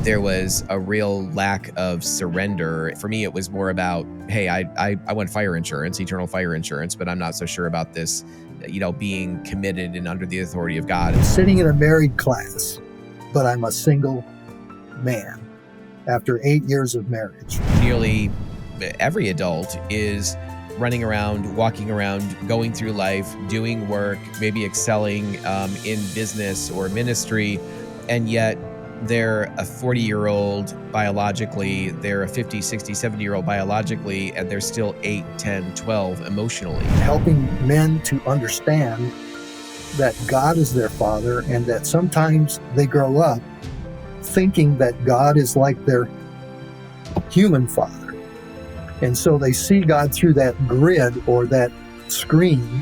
there was a real lack of surrender. For me, it was more about, hey, I want fire insurance, eternal fire insurance, but I'm not so sure about this, being committed and under the authority of God. Sitting in a married class, but I'm a single man after 8 years of marriage. Nearly every adult is running around, walking around, going through life, doing work, maybe excelling in business or ministry, and yet they're a 40-year-old biologically, they're a 50, 60, 70-year-old biologically, and they're still 8, 10, 12 emotionally. Helping men to understand that God is their father and that sometimes they grow up thinking that God is like their human father. And so they see God through that grid or that screen,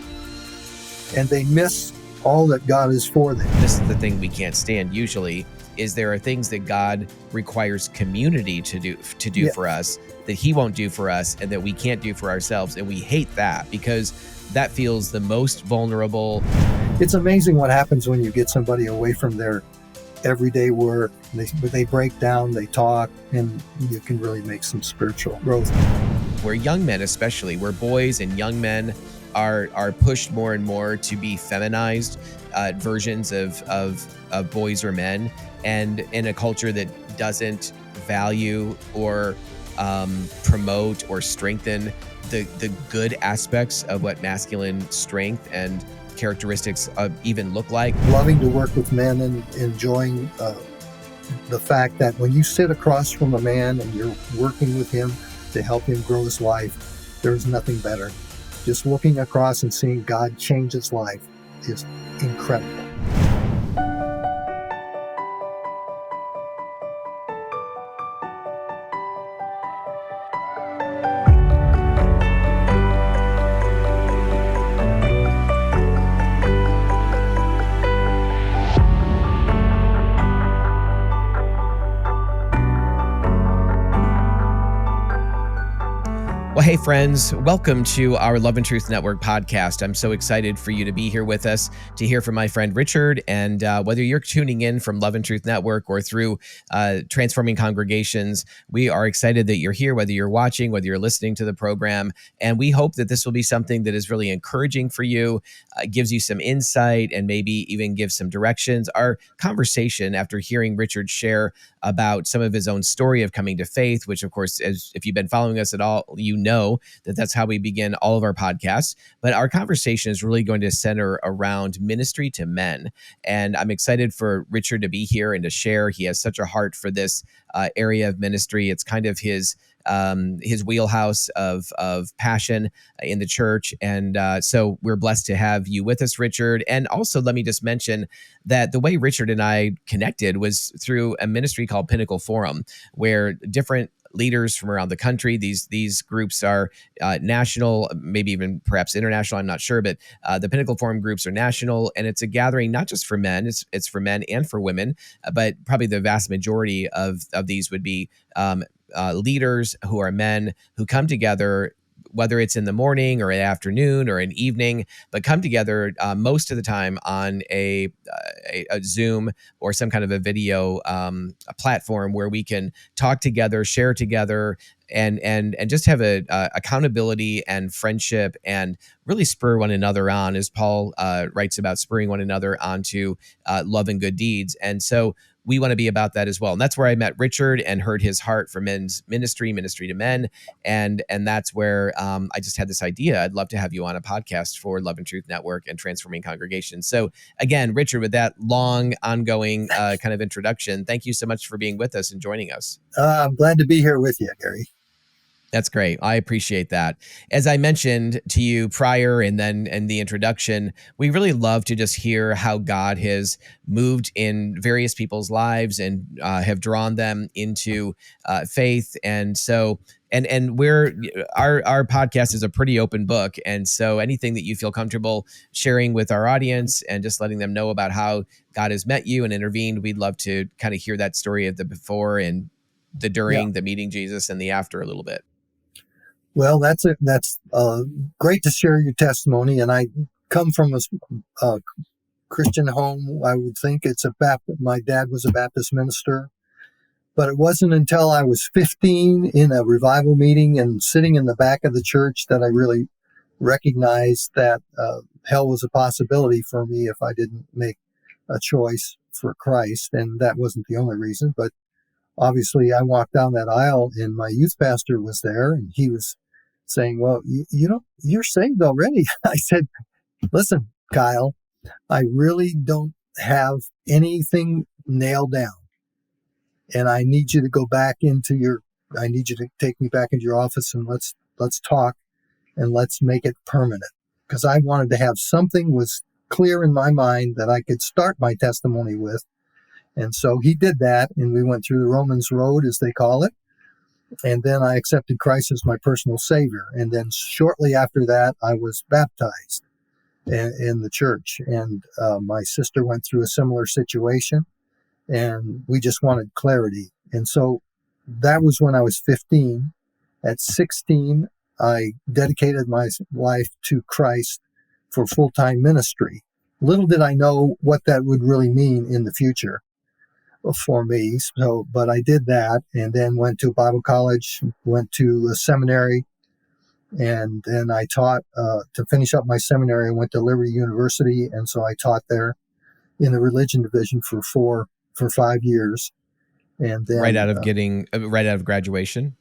and they miss all that God is for them. This is the thing we can't stand usually, is there are things that God requires community to do Yes. for us that he won't do for us and that we can't do for ourselves. And we hate that because that feels the most vulnerable. It's amazing what happens when you get somebody away from their everyday work. They break down, they talk, and you can really make some spiritual growth. Where young men especially, where boys and young men are pushed more and more to be feminized versions of boys or men, and in a culture that doesn't value or promote or strengthen the good aspects of what masculine strength and characteristics even look like. Loving to work with men and enjoying the fact that when you sit across from a man and you're working with him to help him grow his life, there's nothing better. Just looking across and seeing God change his life is incredible. Well, hey, friends, welcome to our Love and Truth Network podcast. I'm so excited for you to be here with us, to hear from my friend Richard. And whether you're tuning in from Love and Truth Network or through Transforming Congregations, we are excited that you're here, whether you're watching, whether you're listening to the program. And we hope that this will be something that is really encouraging for you, gives you some insight, and maybe even gives some directions. Our conversation after hearing Richard share about some of his own story of coming to faith, which, of course, if you've been following us at all, you know that that's how we begin all of our podcasts. But our conversation is really going to center around ministry to men. And I'm excited for Richard to be here and to share. He has such a heart for this area of ministry. It's kind of his wheelhouse of passion in the church. And so we're blessed to have you with us, Richard. And also, let me just mention that the way Richard and I connected was through a ministry called Pinnacle Forum, where different leaders from around the country, these groups are national, maybe even perhaps international, I'm not sure, but the Pinnacle Forum groups are national, and it's a gathering not just for men, it's for men and for women, but probably the vast majority of these would be leaders who are men who come together, whether it's in the morning or an afternoon or an evening, but come together most of the time on a Zoom or some kind of a video a platform where we can talk together, share together, and just have a accountability and friendship and really spur one another on, as Paul writes about spurring one another on to love and good deeds. And so we want to be about that as well. And that's where I met Richard and heard his heart for men's ministry to men. And that's where I just had this idea. I'd love to have you on a podcast for Love and Truth Network and Transforming Congregations. So again, Richard, with that long, ongoing kind of introduction, thank you so much for being with us and joining us. I'm glad to be here with you, Garry. That's great. I appreciate that. As I mentioned to you prior and then in the introduction, we really love to just hear how God has moved in various people's lives and have drawn them into faith. And so, and our podcast is a pretty open book. And so anything that you feel comfortable sharing with our audience and just letting them know about how God has met you and intervened, we'd love to kind of hear that story of the before and the during, the meeting Jesus, and the after a little bit. Well, that's great to share your testimony. And I come from a Christian home. I would think it's my dad was a Baptist minister. But it wasn't until I was 15 in a revival meeting and sitting in the back of the church that I really recognized that hell was a possibility for me if I didn't make a choice for Christ. And that wasn't the only reason, but obviously I walked down that aisle and my youth pastor was there and he was saying, well, you're saved already. I said, listen, Kyle, I really don't have anything nailed down. And I need you to go back I need you to take me back into your office and let's talk and let's make it permanent. Because I wanted to have something was clear in my mind that I could start my testimony with. And so he did that, and we went through the Romans road, as they call it. And then I accepted Christ as my personal Savior. And then shortly after that, I was baptized in the church. And my sister went through a similar situation, and we just wanted clarity. And so that was when I was 15. At 16, I dedicated my life to Christ for full-time ministry. Little did I know what that would really mean in the future for me. So, but I did that, and then went to Bible college, went to a seminary, and then I taught to finish up my seminary. I went to Liberty University, and so I taught there in the religion division for 5 years, and then right out of graduation.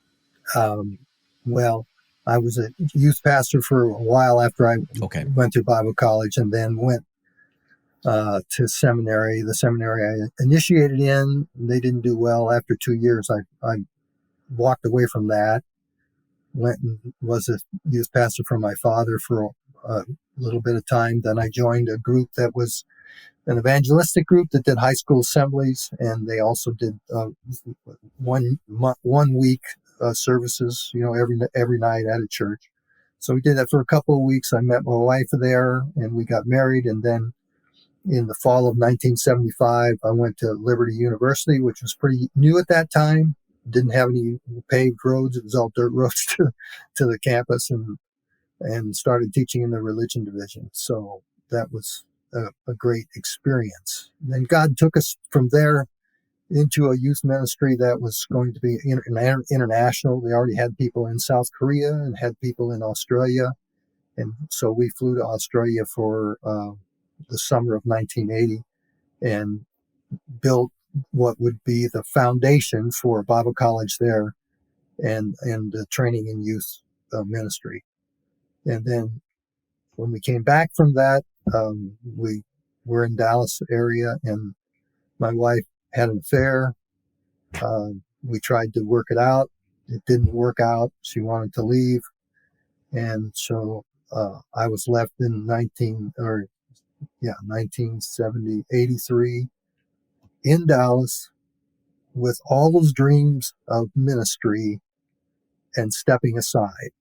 Well, I was a youth pastor for a while after I went to Bible college, and then went to seminary. The seminary I initiated in, they didn't do well. After 2 years, I walked away from that, went and was a youth pastor for my father for a little bit of time. Then I joined a group that was an evangelistic group that did high school assemblies, and they also did 1 week services, every night at a church. So we did that for a couple of weeks. I met my wife there, and we got married, and then in the fall of 1975, I went to Liberty University, which was pretty new at that time. Didn't have any paved roads. It was all dirt roads to the campus, and started teaching in the religion division. So that was a great experience. Then God took us from there into a youth ministry that was going to be international. They already had people in South Korea and had people in Australia. And so we flew to Australia for the summer of 1980 and built what would be the foundation for a Bible college there and training in youth ministry. And then when we came back from that, we were in Dallas area, and my wife had an affair. We tried to work it out. It didn't work out. She wanted to leave. And so I was left in 1983 in Dallas with all those dreams of ministry and stepping aside.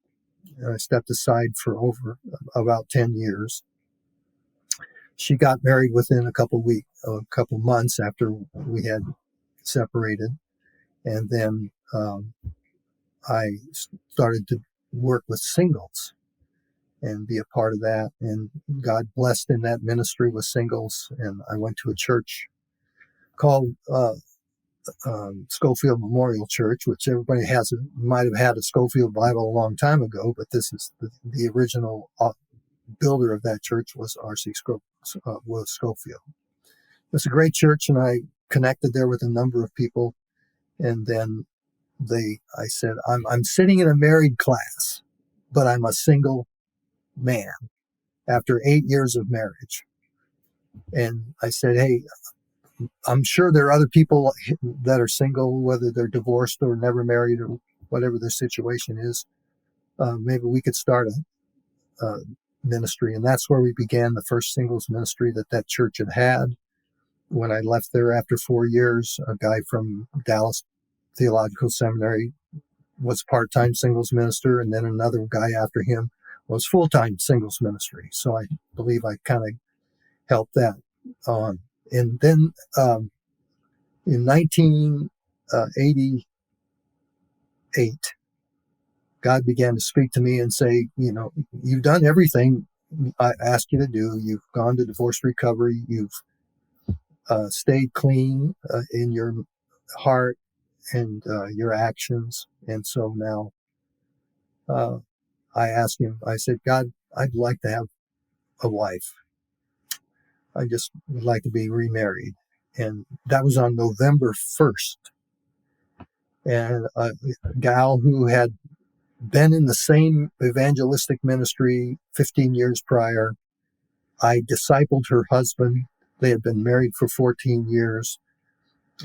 I stepped aside for about 10 years. She got married within a couple months after we had separated. And then I started to work with singles and be a part of that. And God blessed in that ministry with singles. And I went to a church called Schofield Memorial Church, which everybody might have had a Schofield Bible a long time ago, but this is the original builder of that church was R.C. Schofield. It's a great church, and I connected there with a number of people. And then I said, I'm sitting in a married class, but I'm a single man after 8 years of marriage. And I said, hey, I'm sure there are other people that are single, whether they're divorced or never married or whatever their situation is. Maybe we could start a ministry. And that's where we began the first singles ministry that church had. When I left there after 4 years, a guy from Dallas Theological Seminary was part-time singles minister, and then another guy after him was full-time singles ministry. So I believe I kind of helped that on. And then in 1988, God began to speak to me and say, you've done everything I asked you to do. You've gone to divorce recovery. You've stayed clean in your heart. and your actions. And so now I asked him, I said, God, I'd like to have a wife. I just would like to be remarried. And that was on November 1st. And a gal who had been in the same evangelistic ministry 15 years prior, I discipled her husband. They had been married for 14 years,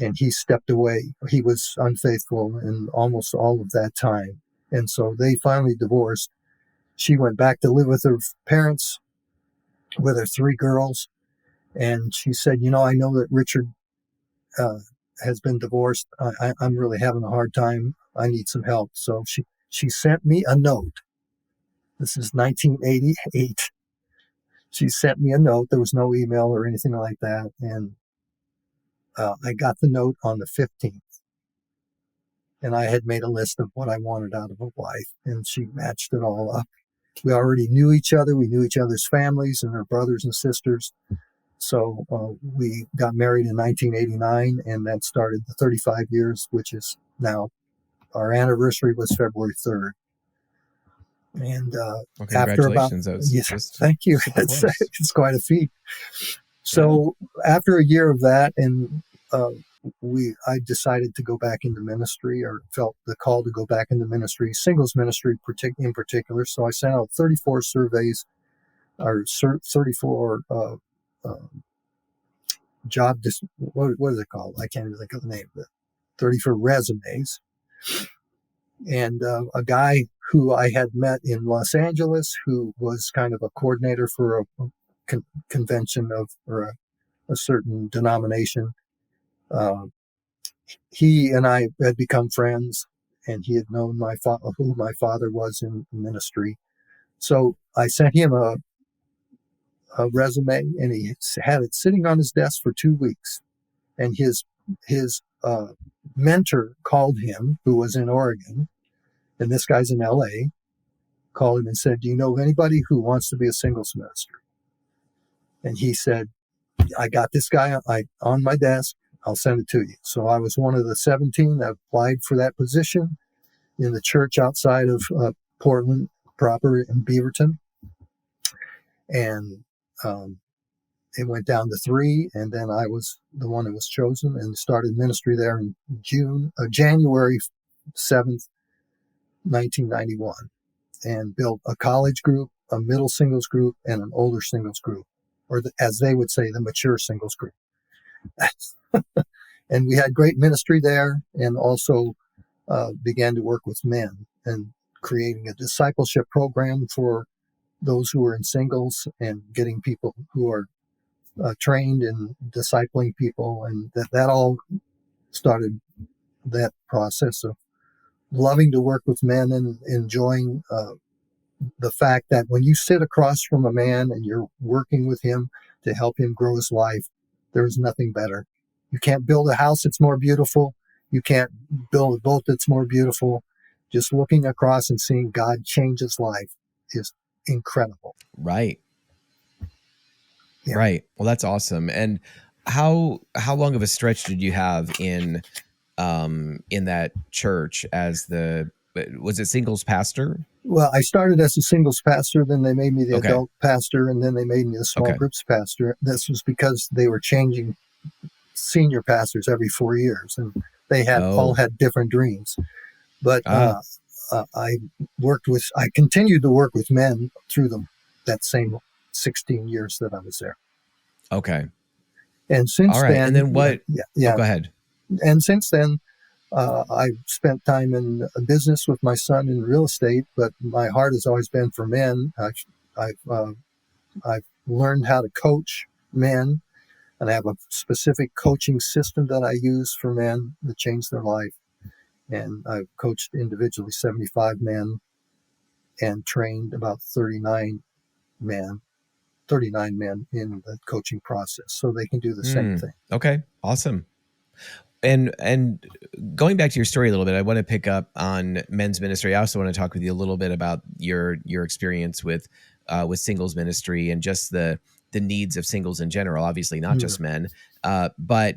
and he stepped away. He was unfaithful in almost all of that time. And so they finally divorced. She went back to live with her parents with her 3 girls. And she said, I know that Richard has been divorced. I'm really having a hard time. I need some help. So she sent me a note. This is 1988. She sent me a note. There was no email or anything like that. And I got the note on the 15th. And I had made a list of what I wanted out of a wife. And she matched it all up. We already knew each other. We knew each other's families and their brothers and sisters. So we got married in 1989, and that started the 35 years, which is now, our anniversary was February 3rd. And well, after about, yes, thank you. It's quite a feat. So after a year of that, and I decided to go back into ministry, or felt the call to go back into ministry, singles ministry in particular. So I sent out 34 surveys, or 34 what is it called? I can't even think of the name of it. 34 resumes. And a guy who I had met in Los Angeles, who was kind of a coordinator for a convention or a certain denomination, he and I had become friends, and he had known who my father was in ministry. So I sent him a resume, and he had it sitting on his desk for 2 weeks. And his mentor called him, who was in Oregon, and this guy's in LA, called him and said, do you know of anybody who wants to be a singles minister? And he said, I got this guy on my desk. I'll send it to you. So I was one of the 17 that applied for that position in the church outside of Portland proper in Beaverton. And it went down to 3, and then I was the one that was chosen and started ministry there in January 7th, 1991, and built a college group, a middle singles group, and an older singles group, or as they would say, the mature singles group. And we had great ministry there, and also began to work with men and creating a discipleship program for those who are in singles, and getting people who are trained in discipling people. And that all started that process of loving to work with men and enjoying the fact that when you sit across from a man and you're working with him to help him grow his life, there's nothing better. You can't build a house that's more beautiful. You can't build a boat that's more beautiful. Just looking across and seeing God change his life is incredible. Right. Yeah. Right. Well, that's awesome. And how long of a stretch did you have in that church was it singles pastor? Well, I started as a singles pastor, then they made me the adult pastor, and then they made me the small groups pastor. This was because they were changing senior pastors every 4 years, and they all had different dreams. But I continued to work with men through that same 16 years that I was there. Okay. And since then, and then what? Yeah. Go ahead. And since then, I spent time in business with my son in real estate, but my heart has always been for men. I've learned how to coach men, and I have a specific coaching system that I use for men to change their life. And I've coached individually 75 men and trained about 39 men in the coaching process, so they can do the same thing. Okay, awesome. And going back to your story a little bit, I want to pick up on men's ministry. I also want to talk with you a little bit about your experience with singles ministry and just the needs of singles in general. Obviously, not just men, but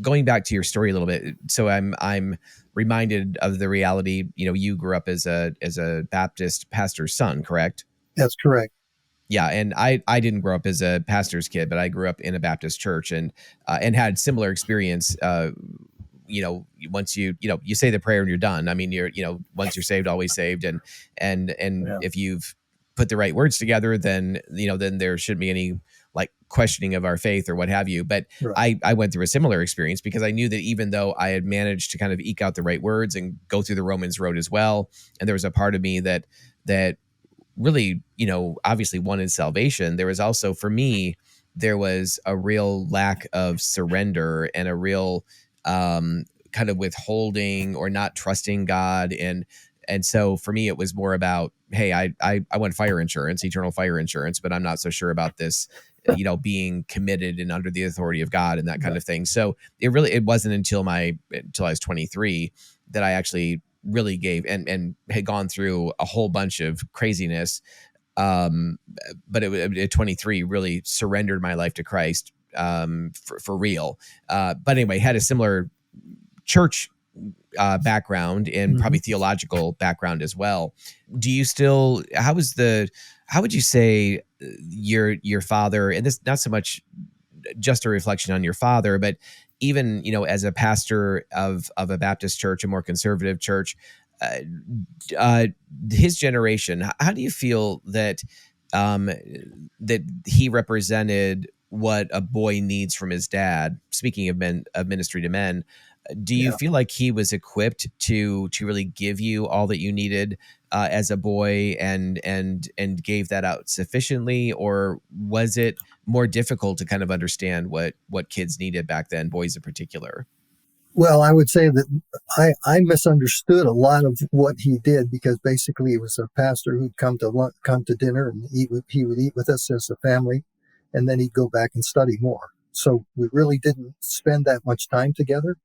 going back to your story a little bit, so I'm reminded of the reality. You grew up as a Baptist pastor's son, correct? That's correct. Yeah, and I didn't grow up as a pastor's kid, but I grew up in a Baptist church and had similar experience. Once you say the prayer and you're done. I mean, once you're saved, always saved, and Yeah. if you've put the right words together, then there shouldn't be any like questioning of our faith or what have you. But Right. I went through a similar experience because I knew that even though I had managed to kind of eke out the right words and go through the Romans road as well, and there was a part of me that really, obviously wanted salvation, there was also, for me, there was a real lack of surrender and a real kind of withholding or not trusting God. And so for me, it was more about, hey, I want fire insurance, eternal fire insurance, but I'm not so sure about this, being committed and under the authority of God and that kind Right. of thing. So it wasn't until I was 23 that I actually really gave and had gone through a whole bunch of craziness. But at 23 really surrendered my life to Christ for real. But anyway, had a similar church background and Hmm. probably theological background as well. Do you still, how would you say your father, and this not so much just a reflection on your father, but even, as a pastor of a Baptist church, a more conservative church, uh, uh, his generation, how do you feel um, that he represented what a boy needs from his dad? Speaking of ministry to men, do you Yeah. feel like he was equipped to really give you all that you needed as a boy, and gave that out sufficiently, or was it more difficult to kind of understand what kids needed back then, boys in particular? Well, I would say that I misunderstood a lot of what he did, because basically he was a pastor who'd come to dinner and he would eat with us as a family, and then he'd go back and study more. So we really didn't spend that much time together.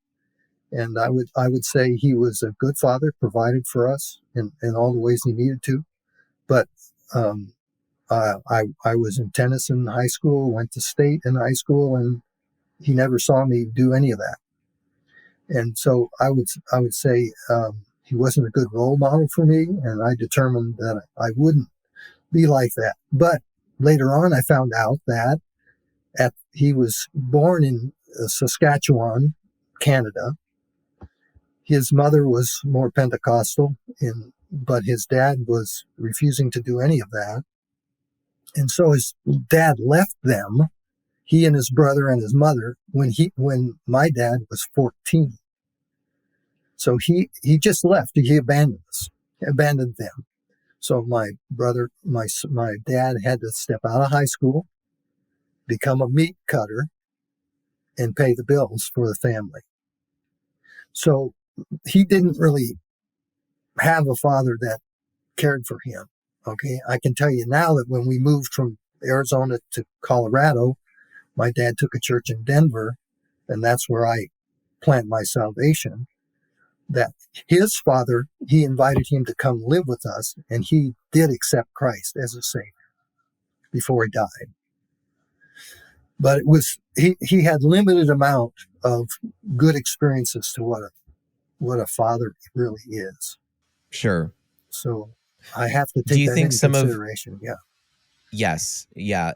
And I would say he was a good father, provided for us in all the ways he needed to. But um, I was in Tennyson High School, went to state in high school, and he never saw me do any of that. And so I would say he wasn't a good role model for me, and I determined that I wouldn't be like that. But later on, I found out that he was born in Saskatchewan, Canada. His mother was more Pentecostal, but his dad was refusing to do any of that. And so his dad left them, he and his brother and his mother, when my dad was 14. So he just left. He abandoned them. So my brother, my dad had to step out of high school, become a meat cutter, and pay the bills for the family. So he didn't really have a father that cared for him. Okay, I can tell you now that when we moved from Arizona to Colorado, my dad took a church in Denver, and that's where I planned my salvation. That his father, he invited him to come live with us, and he did accept Christ as a savior before he died. But it was he had limited amount of good experiences to what a father really is. Sure. So I have to Do take you that think into some of consideration. Yeah. Yes, yeah,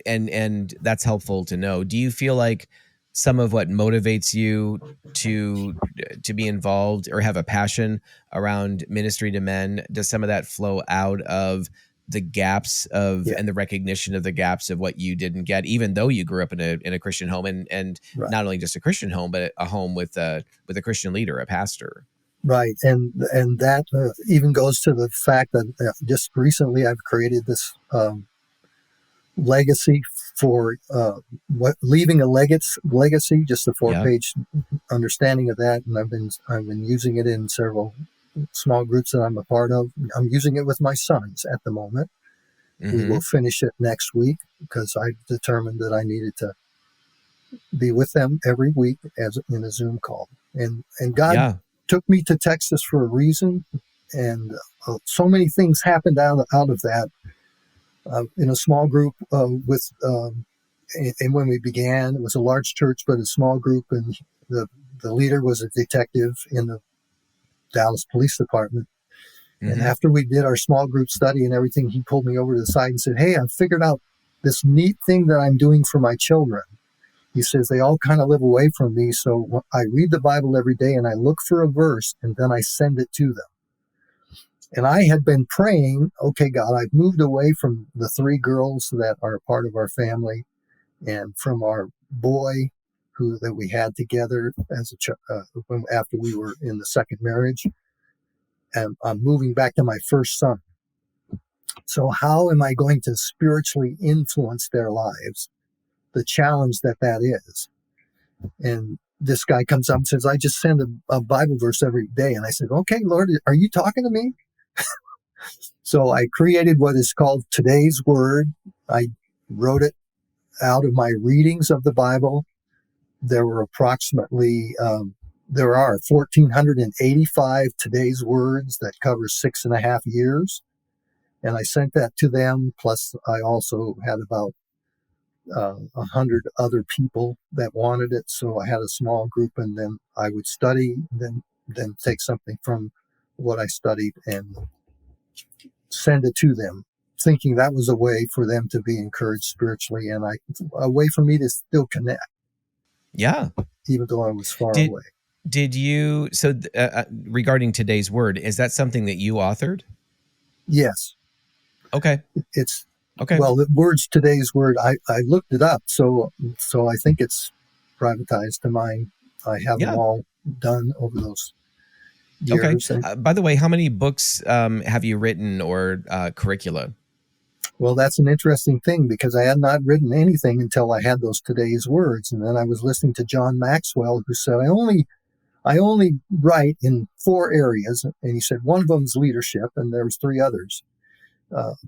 and that's helpful to know. Do you feel like some of what motivates you to be involved or have a passion around ministry to men, does some of that flow out of the gaps of Yeah. and the recognition of the gaps of what you didn't get, even though you grew up in a Christian home, and Right. not only just a Christian home, but a home with a Christian leader, a pastor? Right, and that even goes to the fact that just recently I've created this legacy for leaving a legacy, just a Yep. four-page understanding of that, and I've been using it in several small groups that I'm a part of. I'm using it with my sons at the moment. We Mm-hmm. will finish it next week because I determined that I needed to be with them every week as in a Zoom call. And God Yeah. took me to Texas for a reason, and so many things happened out of that in a small group with and when we began, it was a large church, but a small group. And the leader was a detective in the Dallas Police Department. And Mm-hmm. after we did our small group study and everything, he pulled me over to the side and said, "Hey, I figured out this neat thing that I'm doing for my children." He says, "They all kind of live away from me. So I read the Bible every day and I look for a verse and then I send it to them." And I had been praying, "Okay, God, I've moved away from the 3 girls that are a part of our family and from our boy that we had together as after we were in the second marriage. And I'm moving back to my first son. So how am I going to spiritually influence their lives? The challenge that is." And this guy comes up and says, "I just send a Bible verse every day." And I said, "Okay, Lord, are you talking to me?" So I created what is called Today's Word. I wrote it out of my readings of the Bible. There were there are 1,485 Today's Words that cover 6.5 years. And I sent that to them. Plus, I also had about 100 other people that wanted it. So I had a small group, and then I would study, then take something from what I studied and send it to them, thinking that was a way for them to be encouraged spiritually, and a way for me to still connect. Yeah. Even though I was far Did away. did you regarding Today's Word, is that something that you authored? Yes. Okay. It's Okay. well, the words Today's Word. I looked it up, so I think it's privatized to mine. I have them Yeah. all done over those Okay. years. And By the way, how many books have you written or curricula? well, that's an interesting thing because I had not written anything until I had those Today's Words, and then I was listening to John Maxwell, who said, I only write in 4 areas, and he said one of them is leadership, and there was 3 others,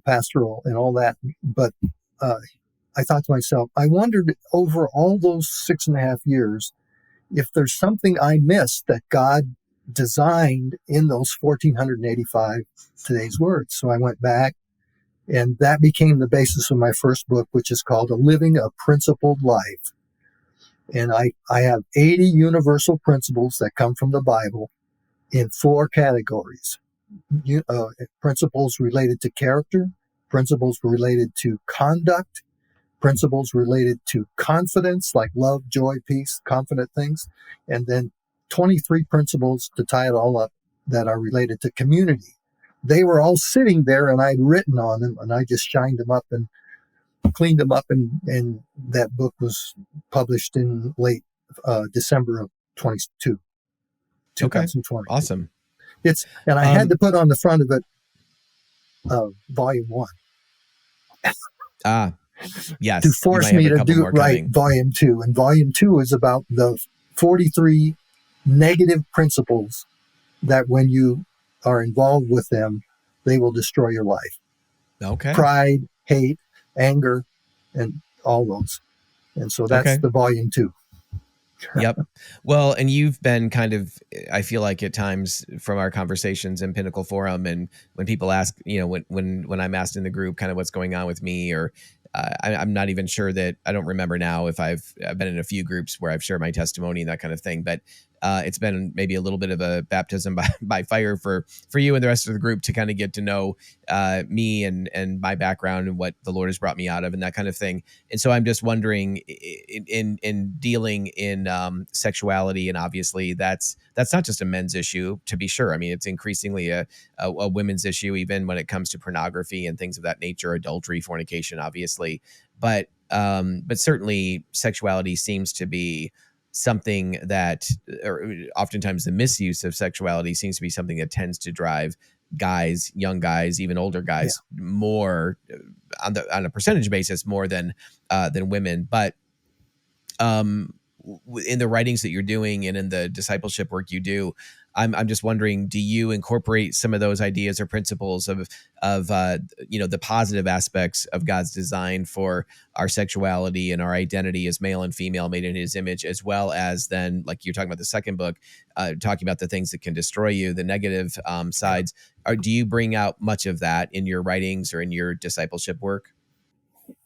pastoral and all that. But I thought to myself, I wondered over all those 6.5 years if there's something I missed that God designed in those 1,485 Today's Words. So I went back, and that became the basis of my first book, which is called A Living a Principled Life. And I have 80 universal principles that come from the Bible in 4 categories. Principles related to character, principles related to conduct, principles related to confidence, like love, joy, peace, confident things, and then 23 principles to tie it all up that are related to community. They were all sitting there, and I'd written on them, and I just shined them up and cleaned them up, and that book was published in late December of 2022. Awesome. And I had to put on the front of it volume 1 Yes. to force me to do write volume 2. And volume 2 is about the 43 negative principles that when you are involved with them, they will destroy your life. Okay. Pride, hate, anger, and all those. And so that's the volume 2. Yep. Well, and you've been kind of, I feel like at times from our conversations in Pinnacle Forum, and when people ask, when I'm asked in the group kind of what's going on with me, or I'm not even sure that, I don't remember now if I've been in a few groups where I've shared my testimony and that kind of thing, but it's been maybe a little bit of a baptism by fire for you and the rest of the group to kind of get to know me and my background and what the Lord has brought me out of and that kind of thing. And so I'm just wondering, in dealing in sexuality, and obviously that's not just a men's issue, to be sure. I mean, it's increasingly a women's issue, even when it comes to pornography and things of that nature, adultery, fornication, obviously. But certainly sexuality seems to be something that, or oftentimes the misuse of sexuality seems to be something that tends to drive guys, young guys, even older guys, more on a percentage basis more than women. But in the writings that you're doing and in the discipleship work you do, I'm just wondering, do you incorporate some of those ideas or principles of the positive aspects of God's design for our sexuality and our identity as male and female made in His image, as well as then, like you're talking about the second book, talking about the things that can destroy you, the negative sides? Or do you bring out much of that in your writings or in your discipleship work?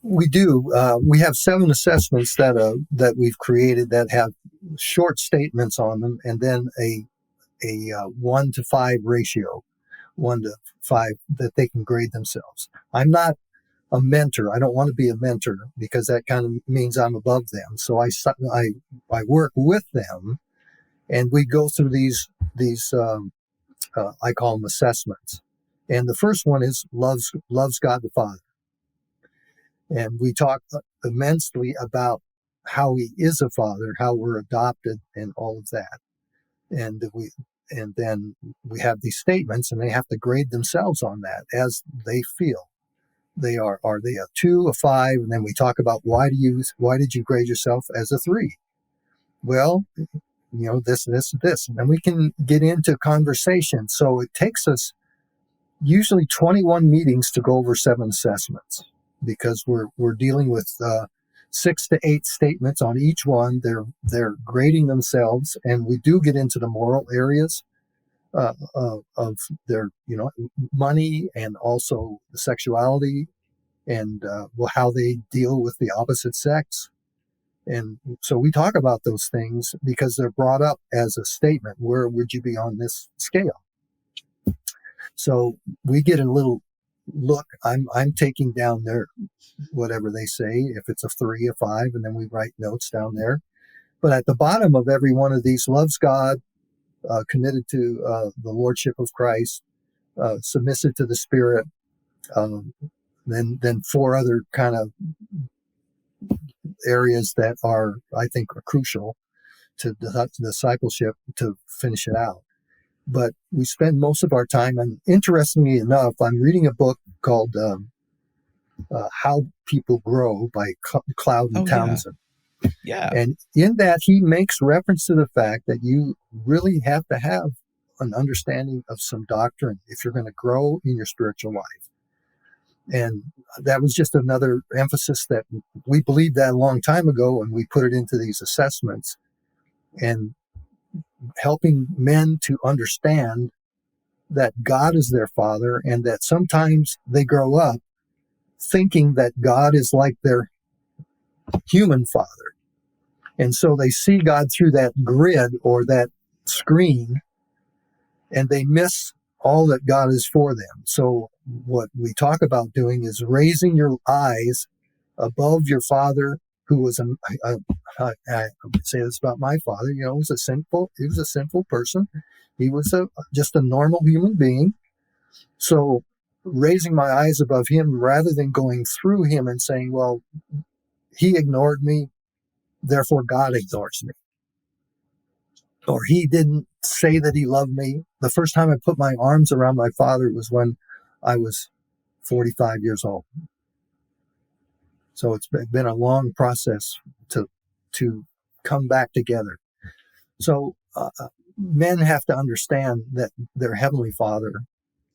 We do. We have 7 assessments that we've created that have short statements on them, and then a 1 to 5 ratio, 1 to 5, that they can grade themselves. I'm not a mentor. I don't want to be a mentor because that kind of means I'm above them. So I work with them, and we go through these I call them assessments. And the first one is loves God the Father. And we talk immensely about how he is a father, how we're adopted, and all of that. And then we have these statements, and they have to grade themselves on that as they feel. They are they a 2, a 5? And then we talk about why did you grade yourself as a 3? Well, this, and then we can get into conversation. So it takes us usually 21 meetings to go over 7 assessments, because we're dealing with 6 to 8 statements on each one. They're grading themselves, and we do get into the moral areas of their money, and also the sexuality, and how they deal with the opposite sex. And so we talk about those things because they're brought up as a statement. Where would you be on this scale? So we get a little look. I'm taking down their whatever they say, if it's a 3, a 5, and then we write notes down there. But at the bottom of every one of these, loves God, committed to the Lordship of Christ, submissive to the Spirit, then 4 other kind of areas that I think are crucial to discipleship to finish it out. But we spend most of our time, and interestingly enough, I'm reading a book called How People Grow by Cloud and Townsend. Yeah. And in that, he makes reference to the fact that you really have to have an understanding of some doctrine if you're going to grow in your spiritual life. And that was just another emphasis that we believed that a long time ago, and we put it into these assessments, and helping men to understand that God is their father, and that sometimes they grow up thinking that God is like their human father. And so they see God through that grid or that screen, and they miss all that God is for them. So what we talk about doing is raising your eyes above your father, who was I would say this about my father, he was a sinful person. He was just a normal human being. So raising my eyes above him rather than going through him and saying, well, he ignored me, therefore God ignores me. Or he didn't say that he loved me. The first time I put my arms around my father was when I was 45 years old. So it's been a long process to come back together. So men have to understand that their Heavenly Father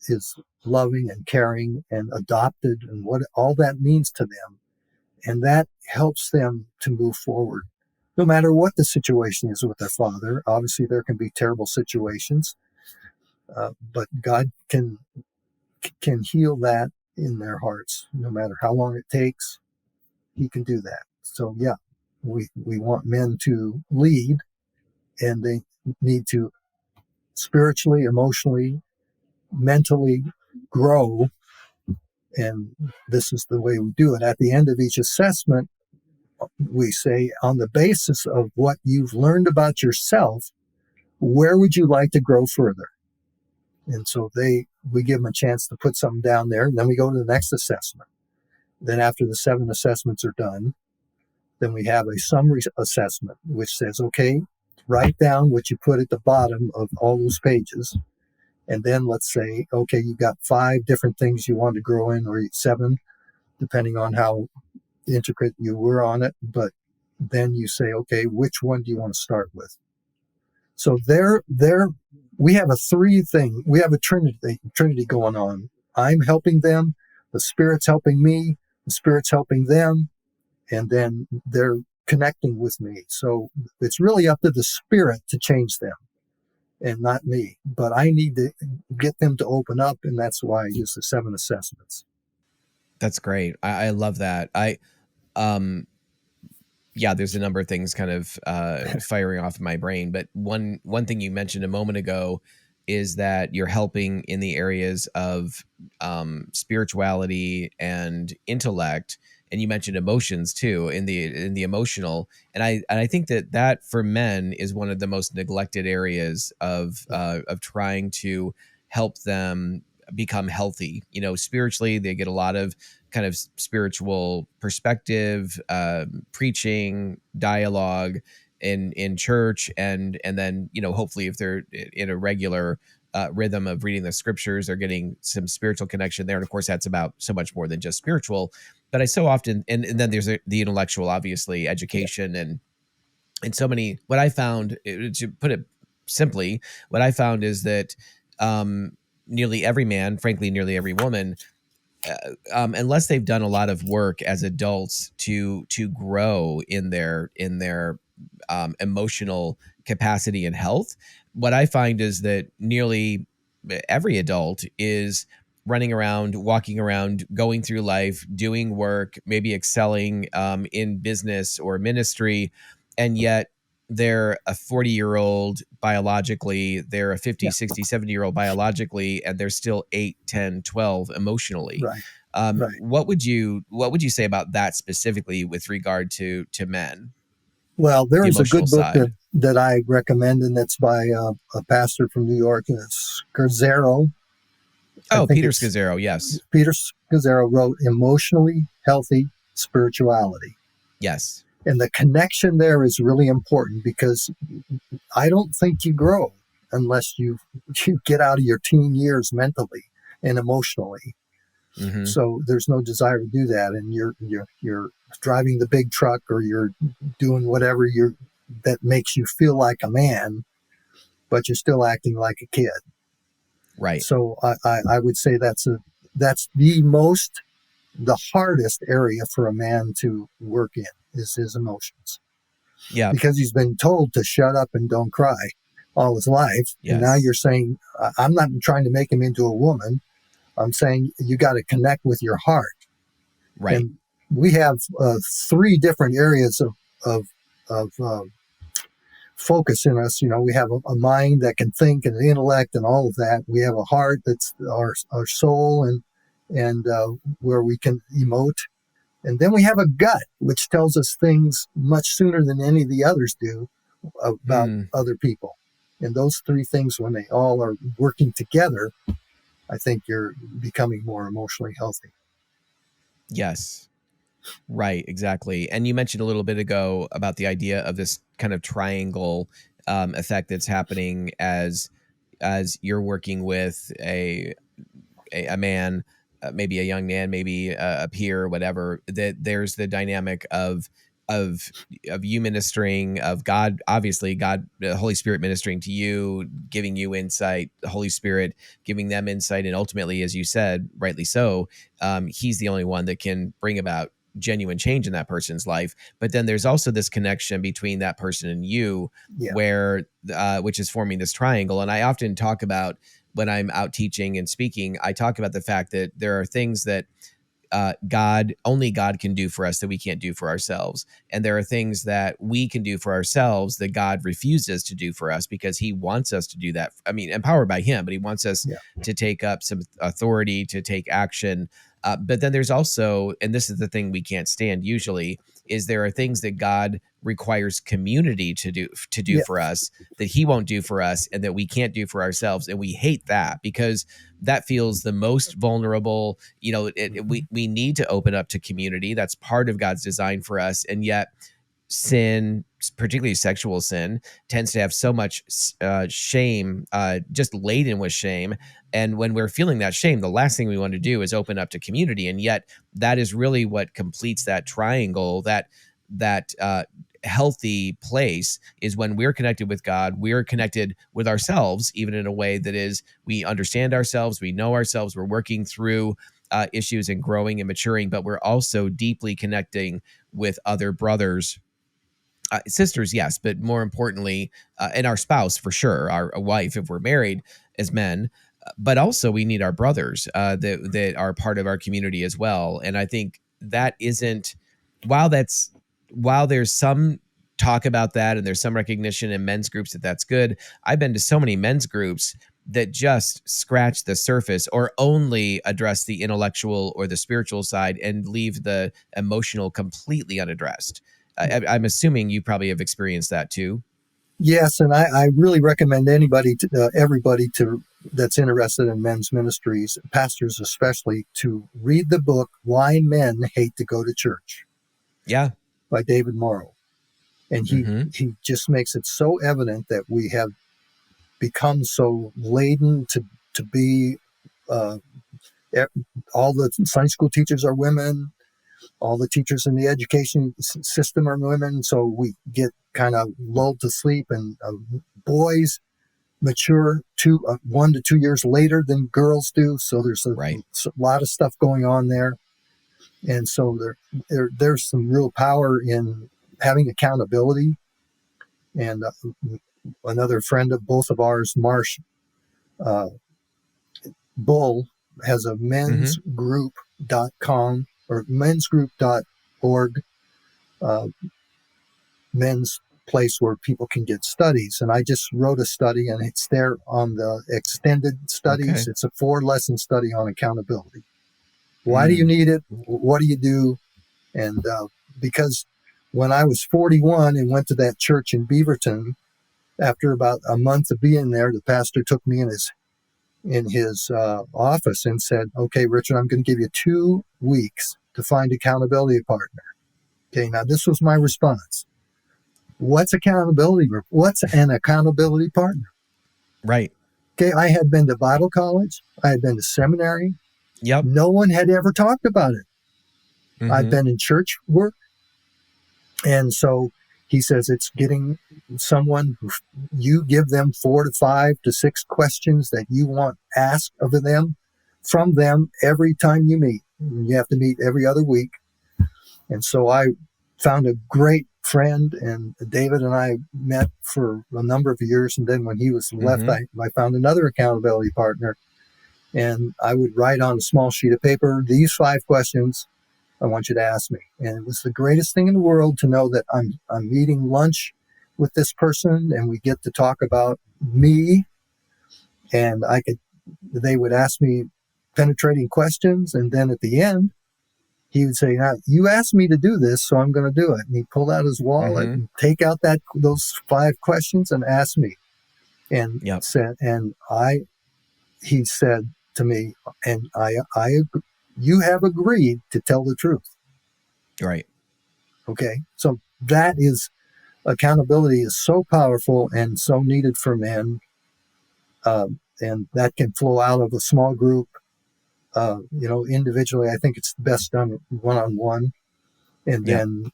is loving and caring and adopted, and what all that means to them. And that helps them to move forward. No matter what the situation is with their father, obviously there can be terrible situations, but God can heal that in their hearts. No matter how long it takes, he can do that. So yeah, we want men to lead, and they need to spiritually, emotionally, mentally grow. And this is the way we do it. At the end of each assessment, we say, on the basis of what you've learned about yourself, where would you like to grow further? And so we give them a chance to put something down there, and then we go to the next assessment. Then after the 7 assessments are done, then we have a summary assessment, which says, okay, write down what you put at the bottom of all those pages. And then let's say, okay, you've got 5 different things you want to grow in, or 7, depending on how intricate you were on it. But then you say, okay, which one do you want to start with? So we have we have a trinity going on. I'm helping them, the Spirit's helping me, the Spirit's helping them, and then they're connecting with me. So it's really up to the Spirit to change them, and not me. But I need to get them to open up, and that's why I use the 7 assessments. That's great. I love that. Um, yeah, there's a number of things kind of firing off in my brain, but one thing you mentioned a moment ago is that you're helping in the areas of spirituality and intellect, and you mentioned emotions too in the emotional, and I think that for men is one of the most neglected areas of trying to help them become healthy. You know, spiritually, they get a lot of kind of spiritual perspective, preaching, dialogue in church, and then hopefully if they're in a regular rhythm of reading the scriptures, they're getting some spiritual connection there. And of course, that's about so much more than just spiritual. But I so often, and then there's the intellectual, obviously, Yeah. education and so many. What I found, to put it simply, what I found is that nearly every man, frankly, nearly every woman, unless they've done a lot of work as adults to grow in their emotional capacity and health, what I find is that nearly every adult is running around, walking around, going through life, doing work, maybe excelling in business or ministry, and yet they're a 40-year-old biologically, they're a 50, Yeah. 60, 70-year-old biologically, and they're still 8, 10, 12 emotionally. Right. Right. What would you say about that specifically with regard to men, Well, there the is a emotional good book side? that I recommend, and that's by a pastor from New York. It's Scazzaro. I Oh, think Peter it's Scazzaro, yes. Peter Scazzaro wrote Emotionally Healthy Spirituality. Yes. And the connection there is really important because I don't think you grow unless you get out of your teen years mentally and emotionally. Mm-hmm. So there's no desire to do that, and you're driving the big truck or you're doing whatever that makes you feel like a man, but you're still acting like a kid. Right. So I would say that's the hardest area for a man to work in is his emotions, Yeah. because he's been told to shut up and don't cry all his life. And now Yes. you're saying, I'm not trying to make him into a woman. I'm saying you got to connect with your heart. Right. And we have three different areas of focus in us. You know, we have a mind that can think and an intellect and all of that. We have a heart that's our soul and where we can emote. And then we have a gut, which tells us things much sooner than any of the others do about Hmm. other people. And those three things, when they all are working together, I think you're becoming more emotionally healthy. Yes. Right, exactly. And you mentioned a little bit ago about the idea of this kind of triangle effect that's happening as you're working with a man, maybe a young man, maybe a peer, whatever. That there's the dynamic of of you ministering, of God, obviously God, the Holy Spirit ministering to you, giving you insight, the Holy Spirit giving them insight, and ultimately, as you said, rightly so, He's the only one that can bring about genuine change in that person's life. But then there's also this connection between that person and you, Yeah. where which is forming this triangle. And I often talk about, when I'm out teaching and speaking, I talk about the fact that there are things that only God can do for us that we can't do for ourselves. And there are things that we can do for ourselves that God refuses to do for us because He wants us to do that. I mean, empowered by Him, but He wants us Yeah. to take up some authority, to take action. But then there's also, and this is the thing we can't stand usually, is there are things that God requires community to do Yeah. for us that He won't do for us and that we can't do for ourselves. And we hate that because that feels the most vulnerable. You know, we need to open up to community. That's part of God's design for us. And yet sin, particularly sexual sin, tends to have so much shame, just laden with shame. And when we're feeling that shame, the last thing we want to do is open up to community. And yet that is really what completes that triangle, that healthy place, is when we're connected with God, we're connected with ourselves, even in a way that is, we understand ourselves, we know ourselves, we're working through issues and growing and maturing, but we're also deeply connecting with other brothers, sisters, yes, but more importantly, and our spouse for sure, our wife if we're married as men. but also we need our brothers that are part of our community as well. And I think that isn't while that's while there's some talk about that and there's some recognition in men's groups that that's good. I've been to so many men's groups that just scratch the surface or only address the intellectual or the spiritual side and leave the emotional completely unaddressed. I'm assuming you probably have experienced that too. Yes, and I really recommend everybody that's interested in men's ministries, pastors especially, to read the book "Why Men Hate to Go to Church" Yeah. by David Morrow, and Mm-hmm. he just makes it so evident that we have become so laden to be. Uh, all the Sunday school teachers are women. All the teachers in the education system are women, so we get kind of lulled to sleep, and boys mature 1 to 2 years later than girls do. So there's a Right. lot of stuff going on there, and so there's some real power in having accountability. And another friend of both of ours, Marsh uh, Bull, has a Mm-hmm. mensgroup.com or mensgroup.org, uh, men's place where people can get studies. And I just wrote a study, and it's there on the extended studies. Okay. It's a 4-lesson study on accountability. Why do you Mm. need it? What do you do? And because when I was 41 and went to that church in Beaverton, after about a month of being there, the pastor took me in his office and said, "Okay, Richard, I'm going to give you 2 weeks to find accountability partner." Okay, now this was my response. What's accountability? What's an accountability partner? Right. Okay, I had been to Bible college. I had been to seminary. Yep. No one had ever talked about it. I've Mm-hmm. been in church work. And so he says it's getting someone who you give them 4 to 5 to 6 questions that you want asked of them from them every time you meet. You have to meet every other week. And so I found a great friend, and David and I met for a number of years. And then when he was left, Mm-hmm. I found another accountability partner. And I would write on a small sheet of paper, these 5 questions I want you to ask me. And it was the greatest thing in the world to know that I'm eating lunch with this person, and we get to talk about me. And they would ask me penetrating questions. And then at the end, he would say, "Now, you asked me to do this, so I'm going to do it." And he pulled out his wallet Mm-hmm. and take out those 5 questions and ask me. And Yep. he said to me, and you have agreed to tell the truth. Right. Okay. So that is accountability is so powerful and so needed for men. And that can flow out of a small group. Individually, I think it's best done one-on-one. And Yep. then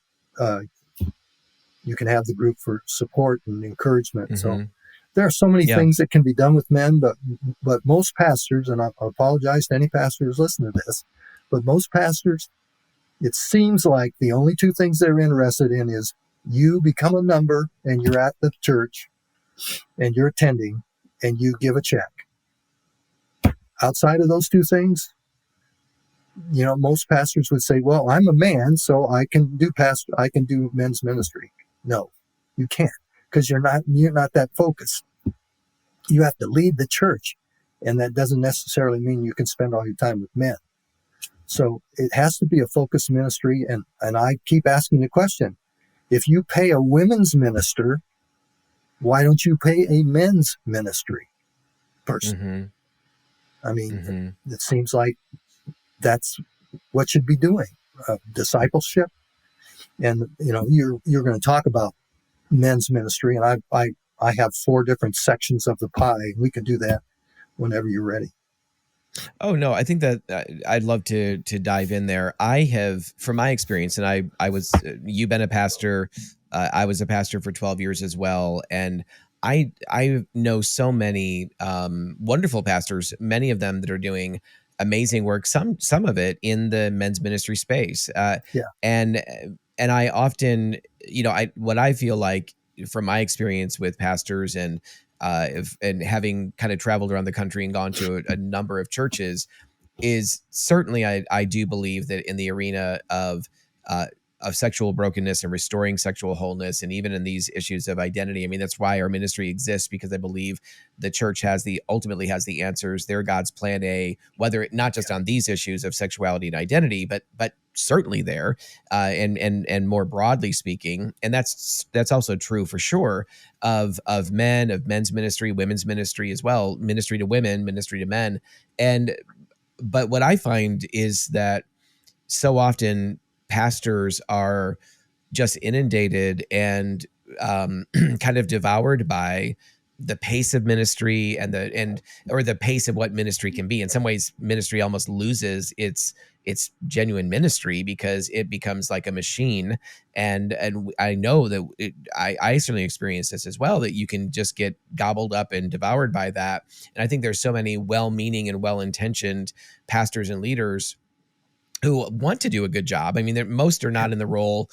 you can have the group for support and encouragement. So Mm-hmm. there are so many Yeah. things that can be done with men, but most pastors, and I apologize to any pastors listening to this, but most pastors, it seems like the only 2 things they're interested in is you become a number and you're at the church and you're attending and you give a check. Outside of those 2 things, most pastors would say, "Well, I'm a man, so I can do men's ministry." No, you can't, because you're not that focused. You have to lead the church, and that doesn't necessarily mean you can spend all your time with men. So it has to be a focused ministry. And I keep asking the question, if you pay a women's minister, why don't you pay a men's ministry person? Mm-hmm. I mean, Mm-hmm. it seems like that's what should be doing, discipleship. And, you're going to talk about men's ministry, and I have 4 different sections of the pie. We can do that whenever you're ready. Oh no, I think that I'd love to dive in there. I have, from my experience, and I was you've been a pastor. I was a pastor for 12 years as well, and I know so many wonderful pastors, many of them that are doing amazing work. Some of it in the men's ministry space, Yeah. and and I often, I what I feel like from my experience with pastors and and having kind of traveled around the country and gone to a number of churches, is certainly, I do believe that in the arena uh, of sexual brokenness and restoring sexual wholeness, and even in these issues of identity. I mean, that's why our ministry exists, because I believe the church ultimately has the answers. They're God's plan A, whether not just on these issues of sexuality and identity, but certainly there, and more broadly speaking. And that's also true for sure of men's ministry, women's ministry as well, ministry to women, ministry to men. But what I find is that so often pastors are just inundated and kind of devoured by the pace of ministry or the pace of what ministry can be. In some ways, ministry almost loses its genuine ministry because it becomes like a machine. And I know that I certainly experienced this as well, that you can just get gobbled up and devoured by that. And I think there's so many well-meaning and well-intentioned pastors and leaders who want to do a good job. I mean, most are not in the role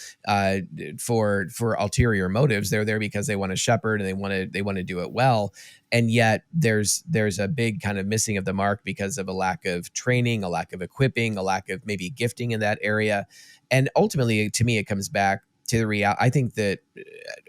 for ulterior motives. They're there because they want to shepherd and they want to do it well. And yet there's a big kind of missing of the mark because of a lack of training, a lack of equipping, a lack of maybe gifting in that area. And ultimately, to me, it comes back to the reality. I think that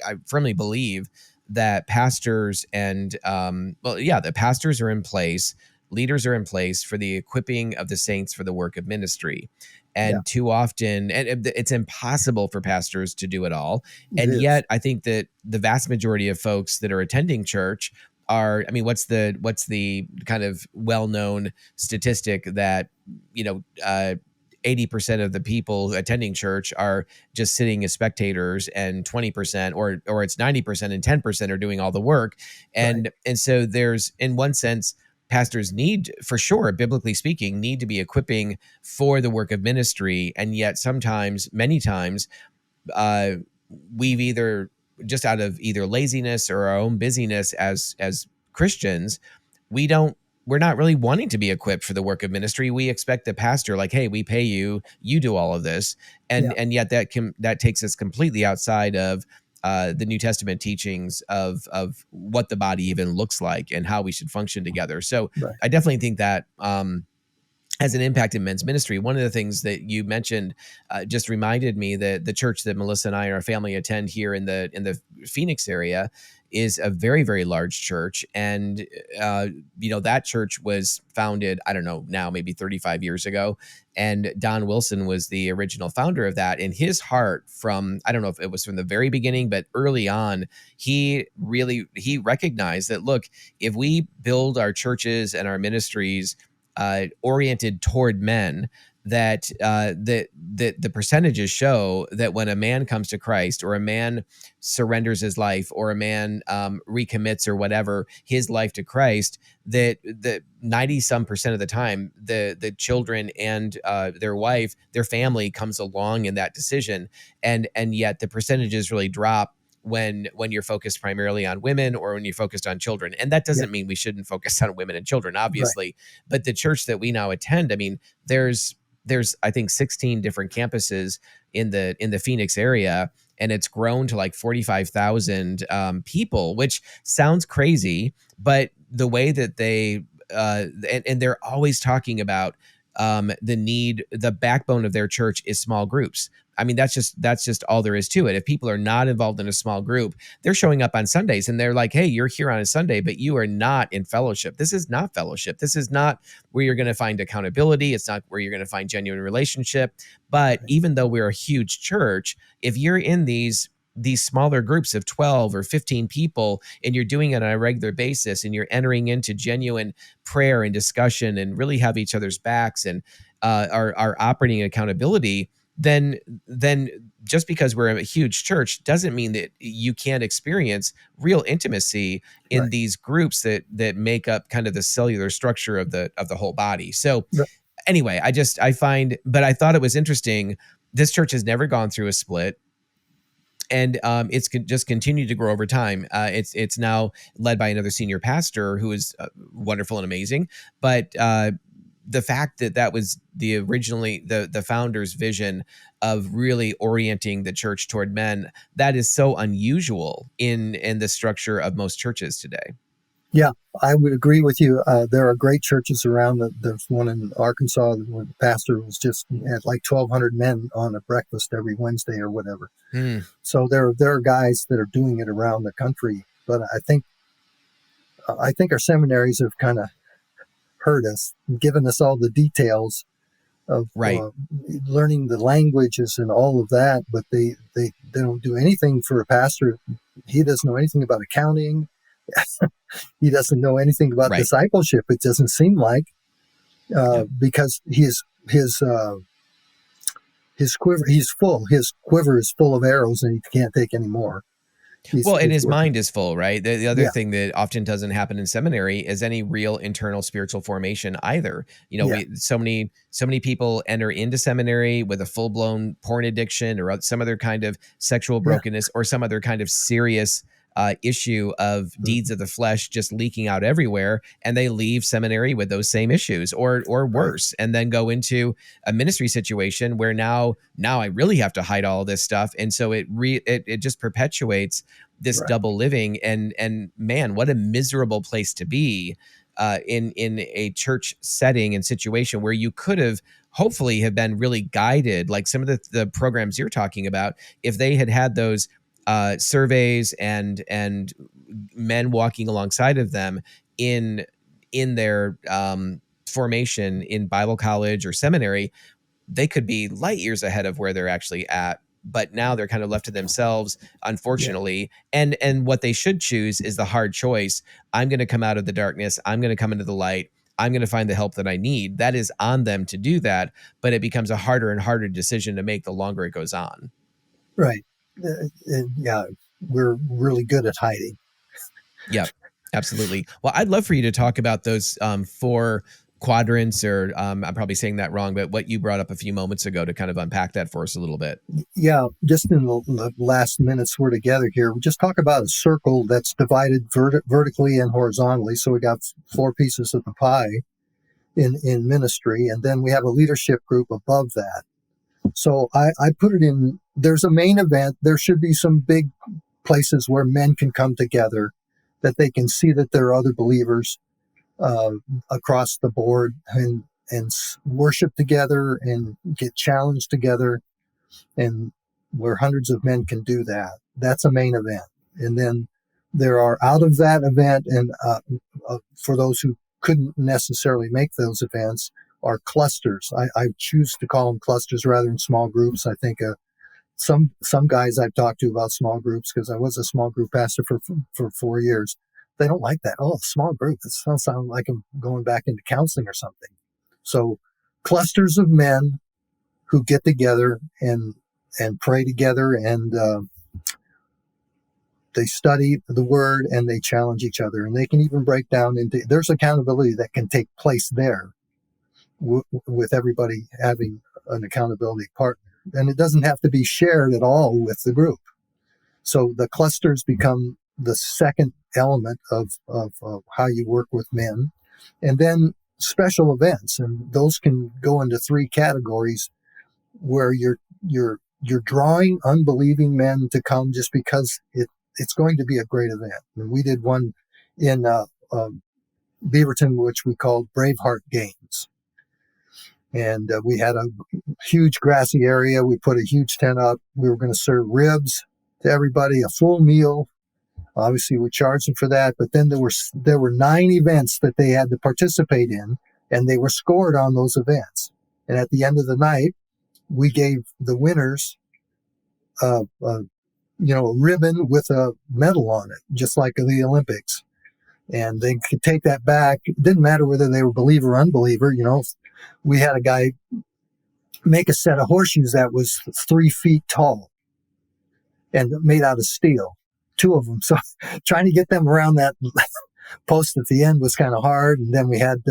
I firmly believe that pastors and the pastors are in place, leaders are in place for the equipping of the saints for the work of ministry. And too often, and it's impossible for pastors to do it all. And yet I think that the vast majority of folks that are attending church are, I mean, what's the kind of well-known statistic that, 80% of the people attending church are just sitting as spectators, and 20% or it's 90% and 10% are doing all the work. And so there's, in one sense, pastors need, for sure, biblically speaking, need to be equipping for the work of ministry. And yet many times, we've either, just out of either laziness or our own busyness as Christians, we're not really wanting to be equipped for the work of ministry. We expect the pastor, like, hey, we pay you, you do all of this. And yet that takes us completely outside of the New Testament teachings of what the body even looks like and how we should function together. So I definitely think that has an impact in men's ministry. One of the things that you mentioned just reminded me that the church that Melissa and I and our family attend here in the Phoenix area is a very, very large church. And, that church was founded, I don't know, now maybe 35 years ago. And Don Wilson was the original founder of that. And his heart I don't know if it was from the very beginning, but early on, he recognized that, look, if we build our churches and our ministries oriented toward men, that the percentages show that when a man comes to Christ, or a man surrenders his life, or a man recommits or whatever his life to Christ, that the 90% of the time, the children and their wife, their family comes along in that decision, and yet the percentages really drop when you're focused primarily on women, or when you're focused on children. And that doesn't mean we shouldn't focus on women and children, obviously. But the church that we now attend, I mean, there's I think 16 different campuses in the Phoenix area, and it's grown to like 45,000 people, which sounds crazy, but the way that they and they're always talking about the backbone of their church is small groups. I mean, that's just all there is to it. If people are not involved in a small group, they're showing up on Sundays and they're like, hey, you're here on a Sunday, but you are not in fellowship. This is not fellowship. This is not where you're going to find accountability. It's not where you're going to find genuine relationship. But even though we're a huge church, if you're in these smaller groups of 12 or 15 people, and you're doing it on a regular basis, and you're entering into genuine prayer and discussion and really have each other's backs, and are operating accountability, then just because we're a huge church doesn't mean that you can't experience real intimacy in these groups that make up kind of the cellular structure of the whole body. So anyway, I thought it was interesting. This church has never gone through a split. And it's just continued to grow over time. It's now led by another senior pastor who is wonderful and amazing. But the fact that was originally the founder's vision of really orienting the church toward men, that is so unusual in the structure of most churches today. Yeah, I would agree with you. There are great churches around. There's one in Arkansas where the pastor was just had like 1,200 men on a breakfast every Wednesday or whatever. Hmm. So there are guys that are doing it around the country. But I think our seminaries have kind of hurt us, given us all the details of Right. learning the languages and all of that. But they don't do anything for a pastor. He doesn't know anything about accounting. He doesn't know anything about Right. discipleship. It doesn't seem like, Yeah. because his quiver, he's full. His quiver is full of arrows, and he can't take any more. Well, and He's his working. mind is full, right? The other Yeah, thing that often doesn't happen in seminary is any real internal spiritual formation either. You know, yeah, we so many people enter into seminary with a full-blown porn addiction or some other kind of sexual yeah. brokenness or some other kind of serious issue of deeds of the flesh just leaking out everywhere, and they leave seminary with those same issues or Right, worse, and then go into a ministry situation where now I really have to hide all this stuff, and so it just perpetuates this right. double living. And man, what a miserable place to be in a church setting and situation where you could have hopefully have been really guided, like some of the programs you're talking about, if they had had those surveys and men walking alongside of them in their formation in Bible college or seminary, they could be light years ahead of where they're actually at. But now they're kind of left to themselves, Yeah, unfortunately. And what they should choose is the hard choice. I'm going to come out of the darkness. I'm going to come into the light. I'm going to find the help that I need. That is on them to do that, but it becomes a harder and harder decision to make the longer it goes on. right. And yeah, we're really good at hiding. Yep, absolutely. Well, I'd love for you to talk about those four quadrants, or I'm probably saying that wrong, but what you brought up a few moments ago to kind of unpack that for us a little bit. Yeah, just in the last minutes we're together here, we just talk about a circle that's divided vertically and horizontally. So we got four pieces of the pie in ministry, and then we have a leadership group above that. So I put it in, there's a main event. There should be some big places where men can come together, that they can see that there are other believers uh, across the board, and worship together and get challenged together, and where hundreds of men can do that. That's a main event. And then there are out of that event, and for those who couldn't necessarily make those events, are clusters. I choose to call them clusters rather than small groups. I think some guys I've talked to about small groups, because I was a small group pastor for 4 years. They don't like that. Oh, small group. It sounds like I'm going back into counseling or something. So clusters of men who get together and pray together, and they study the word, and they challenge each other, and they can even break down into, there's accountability that can take place there with everybody having an accountability partner, and it doesn't have to be shared at all with the group. So the clusters become the second element of how you work with men. And then special events, and those can go into three categories, where you're drawing unbelieving men to come just because it's going to be a great event. And we did one in Beaverton, which we called Braveheart Games. And we had a huge grassy area. We put a huge tent up. We were going to serve ribs to everybody, a full meal. Obviously, we charged them for that. But then there were 9 events that they had to participate in, and they were scored on those events. And at the end of the night, we gave the winners a ribbon with a medal on it, just like the Olympics. And they could take that back. It didn't matter whether they were believer or unbeliever. We had a guy make a set of horseshoes that was 3 feet tall and made out of steel, 2 of them. So trying to get them around that post at the end was kind of hard. And then we had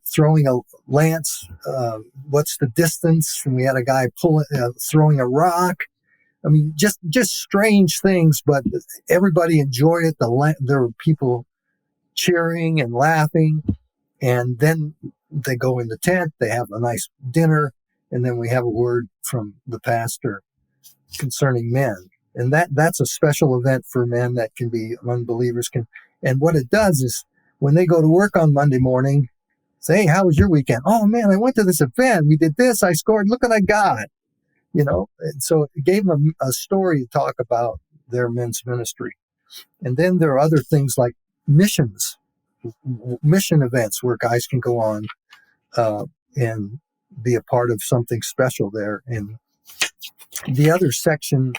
throwing a lance. What's the distance? And we had a guy throwing a rock. I mean, just strange things, but everybody enjoyed it. There were people cheering and laughing, and then they go in the tent. They have a nice dinner, and then we have a word from the pastor concerning men. And that's a special event for men that can be unbelievers. And what it does is when they go to work on Monday morning, say, hey, how was your weekend? Oh man, I went to this event. We did this. I scored. Look what I got. And so it gave them a story to talk about their men's ministry. And then there are other things like missions, mission events where guys can go on and be a part of something special there. And the other section,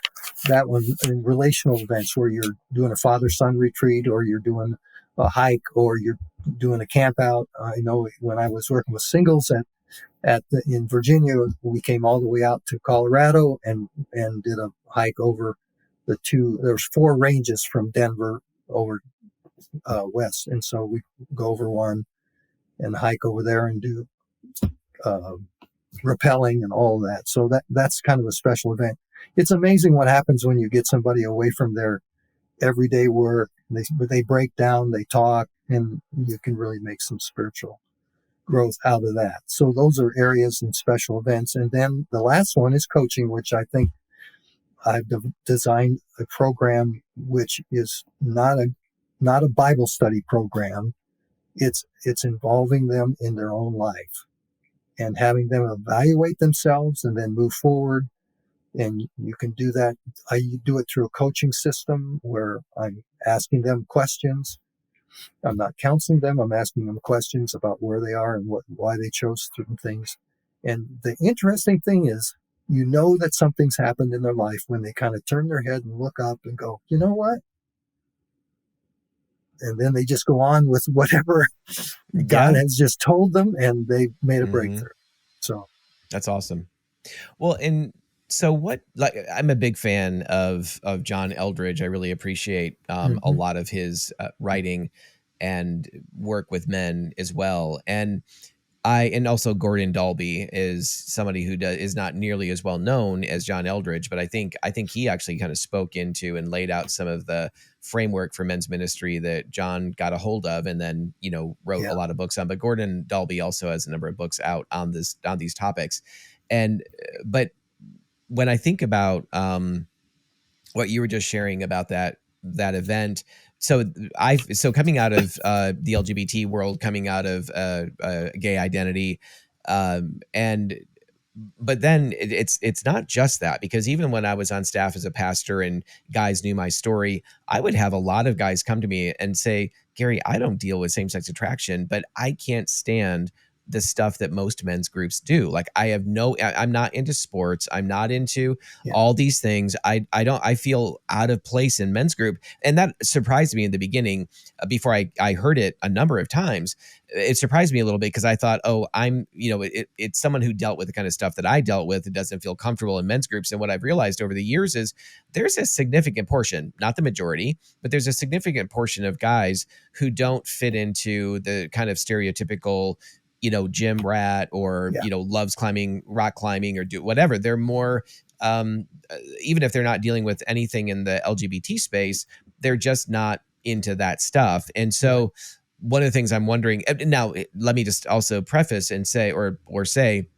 that one, in relational events where you're doing a father-son retreat, or you're doing a hike, or you're doing a camp out. I know when I was working with singles in Virginia, we came all the way out to Colorado and did a hike over there's 4 ranges from Denver over west. And so we go over one and hike over there and do uh, rappelling and all of that. So that's kind of a special event. It's amazing what happens when you get somebody away from their everyday work. They break down, they talk, and you can really make some spiritual growth out of that. So those are areas and special events. And then the last one is coaching, which I think I've designed a program which is not a Bible study program. It's involving them in their own life and having them evaluate themselves and then move forward. And you can do that. I do it through a coaching system where I'm asking them questions. I'm not counseling them. I'm asking them questions about where they are and why they chose certain things. And the interesting thing is, that something's happened in their life when they kind of turn their head and look up and go, you know what? And then they just go on with whatever God has just told them, and they've made a breakthrough. So that's awesome. Well, and so I'm a big fan of John Eldredge. I really appreciate a lot of his writing and work with men as well. And also Gordon Dalby is somebody who is not nearly as well known as John Eldredge, but I think he actually kind of spoke into and laid out some of the framework for men's ministry that John got a hold of, and then wrote a lot of books on. But Gordon Dalby also has a number of books out on these topics, but when I think about what you were just sharing about that event. So coming out of the LGBT world, coming out of gay identity, but then it's not just that, because even when I was on staff as a pastor and guys knew my story, I would have a lot of guys come to me and say, Garry, I don't deal with same-sex attraction, but I can't stand the stuff that most men's groups do. Like I'm not into sports. I'm not into all these things. I feel out of place in men's group. And that surprised me in the beginning. Before I heard it a number of times, it surprised me a little bit, because I thought, it's someone who dealt with the kind of stuff that I dealt with. It doesn't feel comfortable in men's groups. And what I've realized over the years is there's a significant portion, not the majority, but there's a significant portion of guys who don't fit into the kind of stereotypical gym rat, or loves climbing, rock climbing, or do whatever. They're more even if they're not dealing with anything in the LGBT space, they're just not into that stuff. And so one of the things I'm wondering now, let me just also preface and say say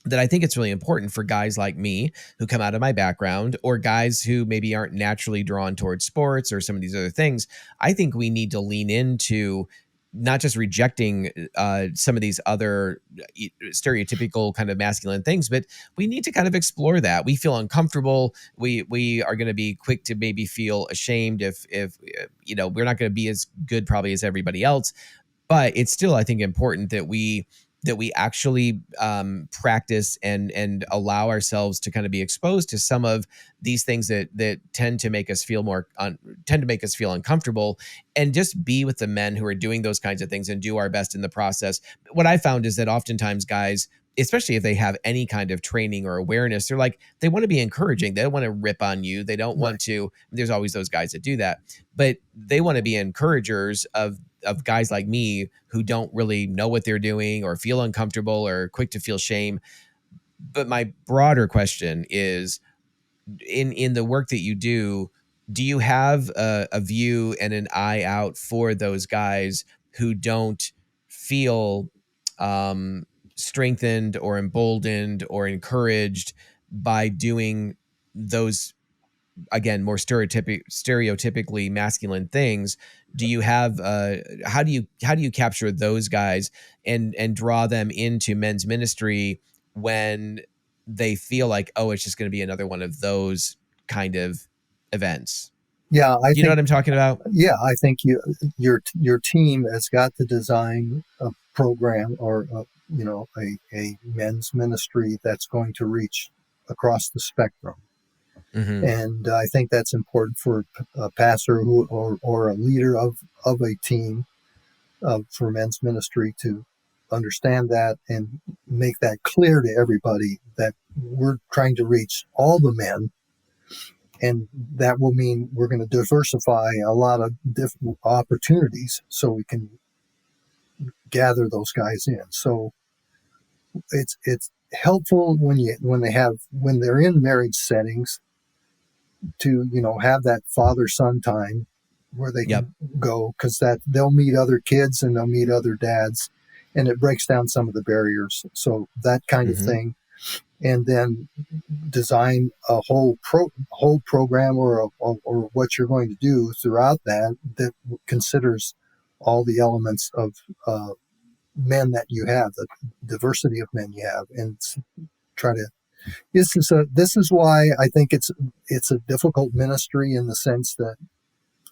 that I think it's really important for guys like me who come out of my background, or guys who maybe aren't naturally drawn towards sports or some of these other things. I think we need to lean into not just rejecting some of these other stereotypical kind of masculine things, but we need to kind of explore that. We feel uncomfortable. We are going to be quick to maybe feel ashamed if we're not going to be as good probably as everybody else. But it's still, I think, important that we actually practice and allow ourselves to kind of be exposed to some of these things that tend to make us feel uncomfortable, and just be with the men who are doing those kinds of things and do our best in the process. What I found is that oftentimes guys, especially if they have any kind of training or awareness, they want to be encouraging. They don't want to rip on you. They don't want to, there's always those guys that do that, but they want to be encouragers of guys like me who don't really know what they're doing, or feel uncomfortable, or quick to feel shame. But my broader question is, in the work that you do you have a view and an eye out for those guys who don't feel strengthened or emboldened or encouraged by doing those again, more stereotypically masculine things, do you have how do you capture those guys and draw them into men's ministry when they feel like, oh, it's just going to be another one of those kind of events? Yeah, I Do you know think what I'm talking about? I think your team has got to design a program or a men's ministry that's going to reach across the spectrum. Mm-hmm. And I think that's important for a pastor or a leader of a team for men's ministry to understand that and make that clear to everybody that we're trying to reach all the men. And that will mean we're going to diversify a lot of different opportunities so we can gather those guys in. So it's helpful when they're in marriage settings to have that father son time where they Yep. can go, because that they'll meet other kids and they'll meet other dads, and it breaks down some of the barriers. So that kind of Mm-hmm. thing, and then design a whole program or what you're going to do throughout that considers all the elements of men that you have, the diversity of men you have, and try to. This is why I think it's a difficult ministry, in the sense that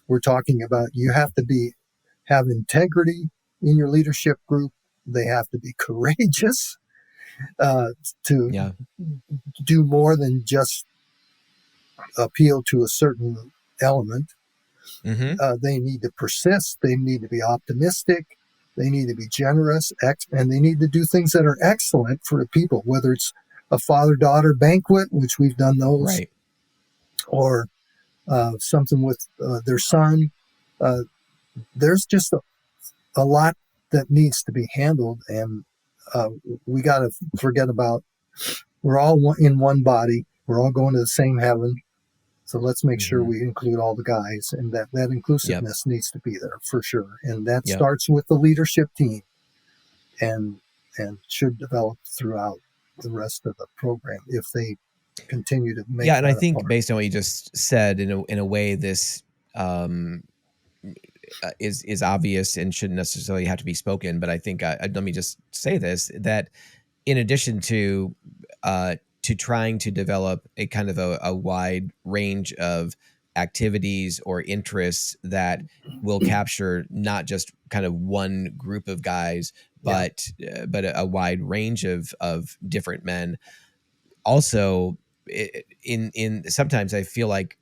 we're talking about you have to have integrity in your leadership group. They have to be courageous uh, to Yeah. do more than just appeal to a certain element. Mm-hmm. They need to persist. They need to be optimistic. They need to be generous, and they need to do things that are excellent for the people, whether it's a father-daughter banquet, which we've done those, Right. or something with their son. Uh, there's just a lot that needs to be handled, and we got to forget about we're all in one body. We're all going to the same heaven. So let's make sure Mm-hmm. we include all the guys, and that Yep. inclusiveness needs to be there for sure. And that Yep. starts with the leadership team, and should develop throughout the rest of the program if they continue to make Yeah, and I that a think part. based on what you just said, in a way, this um, is obvious and shouldn't necessarily have to be spoken. But I think let me just say this: that in addition to trying to develop a kind of a wide range of activities or interests that will capture not just kind of one group of guys, Yeah, but a wide range of different men. Also, in sometimes I feel like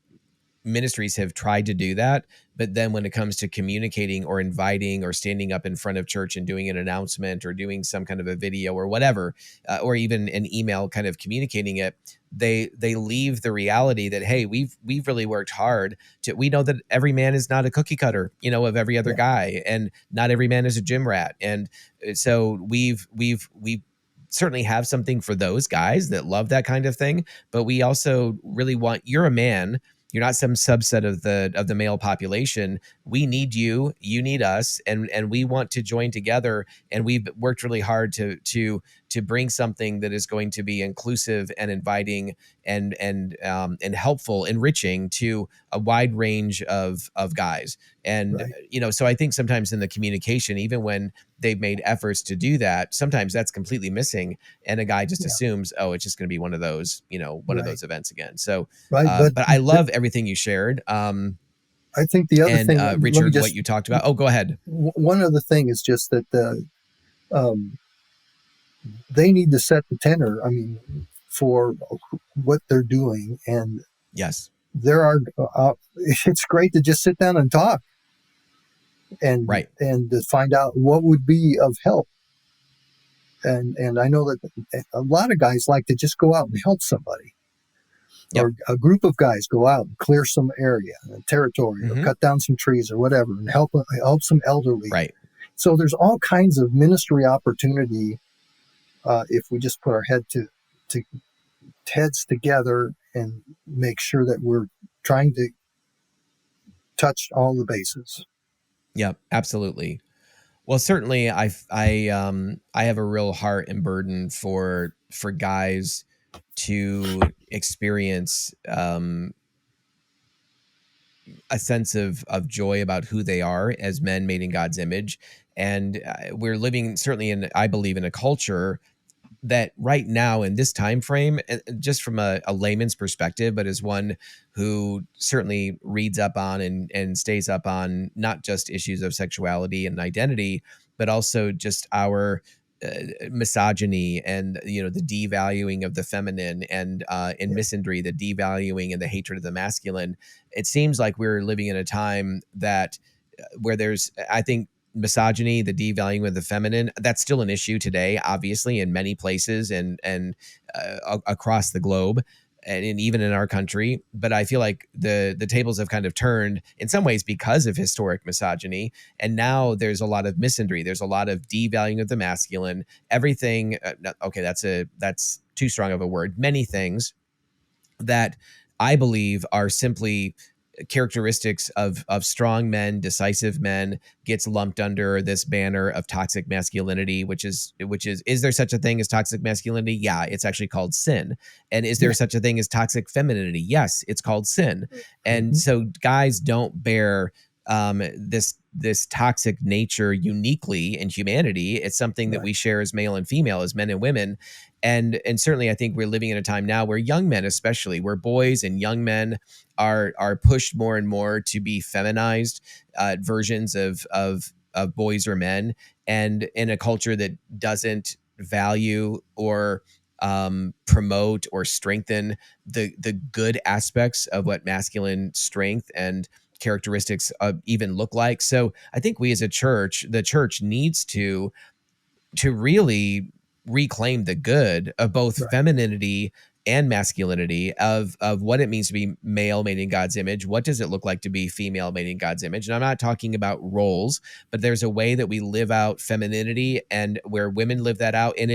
ministries have tried to do that, but then when it comes to communicating or inviting or standing up in front of church and doing an announcement or doing some kind of a video or whatever, or even an email kind of communicating it, they leave the reality that, hey, we've really worked hard to, we know that every man is not a cookie cutter, of every other yeah, guy, and not every man is a gym rat. And so we've certainly have something for those guys that love that kind of thing, but we also really want, you're a man, you're not some subset of the male population. We need you, you need us, and we want to join together. And we've worked really hard to bring something that is going to be inclusive and inviting and helpful, enriching to a wide range of guys. And right. so I think sometimes in the communication, even when they've made efforts to do that, sometimes that's completely missing, and a guy just Yeah, assumes, oh, it's just going to be one of those, one of right, those events again. So right. But but I love everything you shared. I think the other And thing, let me Richard, what just, you talked about. Oh, go ahead. one other thing is just that um, they need to set the tenor. I mean, for what they're doing, and Yes. there are. It's great to just sit down and talk, Right. and to find out what would be of help. And I know that a lot of guys like to just go out and help somebody, Yep. or a group of guys go out and clear some area, territory, or Hmm. cut down some trees or whatever, and help some elderly. Right. So there's all kinds of ministry opportunity if we just put our to heads together and make sure that we're trying to touch all the bases. Yep. Absolutely. Well, certainly, I have a real heart and burden for guys to experience a sense of joy about who they are as men made in God's image. And we're living certainly in, I believe, in a culture that right now in this time frame, just from a layman's perspective, but as one who certainly reads up on and stays up on not just issues of sexuality and identity, but also just our misogyny and the devaluing of the feminine, and in Yeah. misandry, the devaluing and the hatred of the masculine. It seems like we're living in a time that where there's, I think, misogyny, the devaluing of the feminine, that's still an issue today, obviously, in many places and across the globe, and even in our country. But I feel like the tables have kind of turned in some ways because of historic misogyny, and now there's a lot of misandry. There's a lot of devaluing of the masculine. Everything. Okay, that's too strong of a word. Many things that I believe are simply characteristics of strong men, decisive men, gets lumped under this banner of toxic masculinity, which is there such a thing as toxic masculinity? Yeah, it's actually called sin. And is there Yeah. such a thing as toxic femininity? Yes, it's called sin. And Mhm. so guys don't bear this toxic nature uniquely in humanity. It's something that Right. we share as male and female, as men and women. And certainly I think we're living in a time now where young men, especially, where boys and young men are pushed more and more to be feminized versions of boys or men, and in a culture that doesn't value or promote or strengthen the good aspects of what masculine strength and characteristics even look like. So I think we as a church, the church needs to really reclaim the good of both Right. femininity and masculinity, of what it means to be male made in God's image. What does it look like to be female made in God's image? And I'm not talking about roles, but there's a way that we live out femininity and where women live that out. And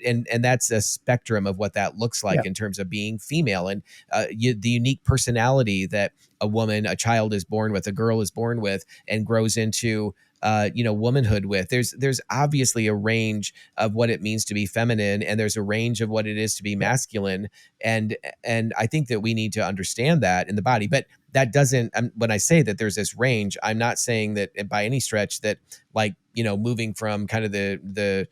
and that's a spectrum of what that looks Yeah. like in terms of being female, and the unique personality that a child is born with, a girl is born with, and grows into womanhood with. There's obviously a range of what it means to be feminine, and there's a range of what it is to be Yeah. masculine. And I think that we need to understand that in the body. But that doesn't, when I say that there's this range, I'm not saying that by any stretch that, like, moving from kind of the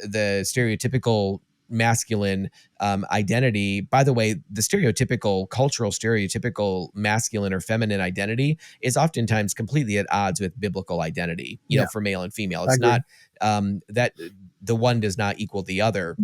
stereotypical masculine identity. By the way, the cultural stereotypical masculine or feminine identity is oftentimes completely at odds with biblical identity, Yeah. for male and female. I It's agree. not that the one does not equal the other.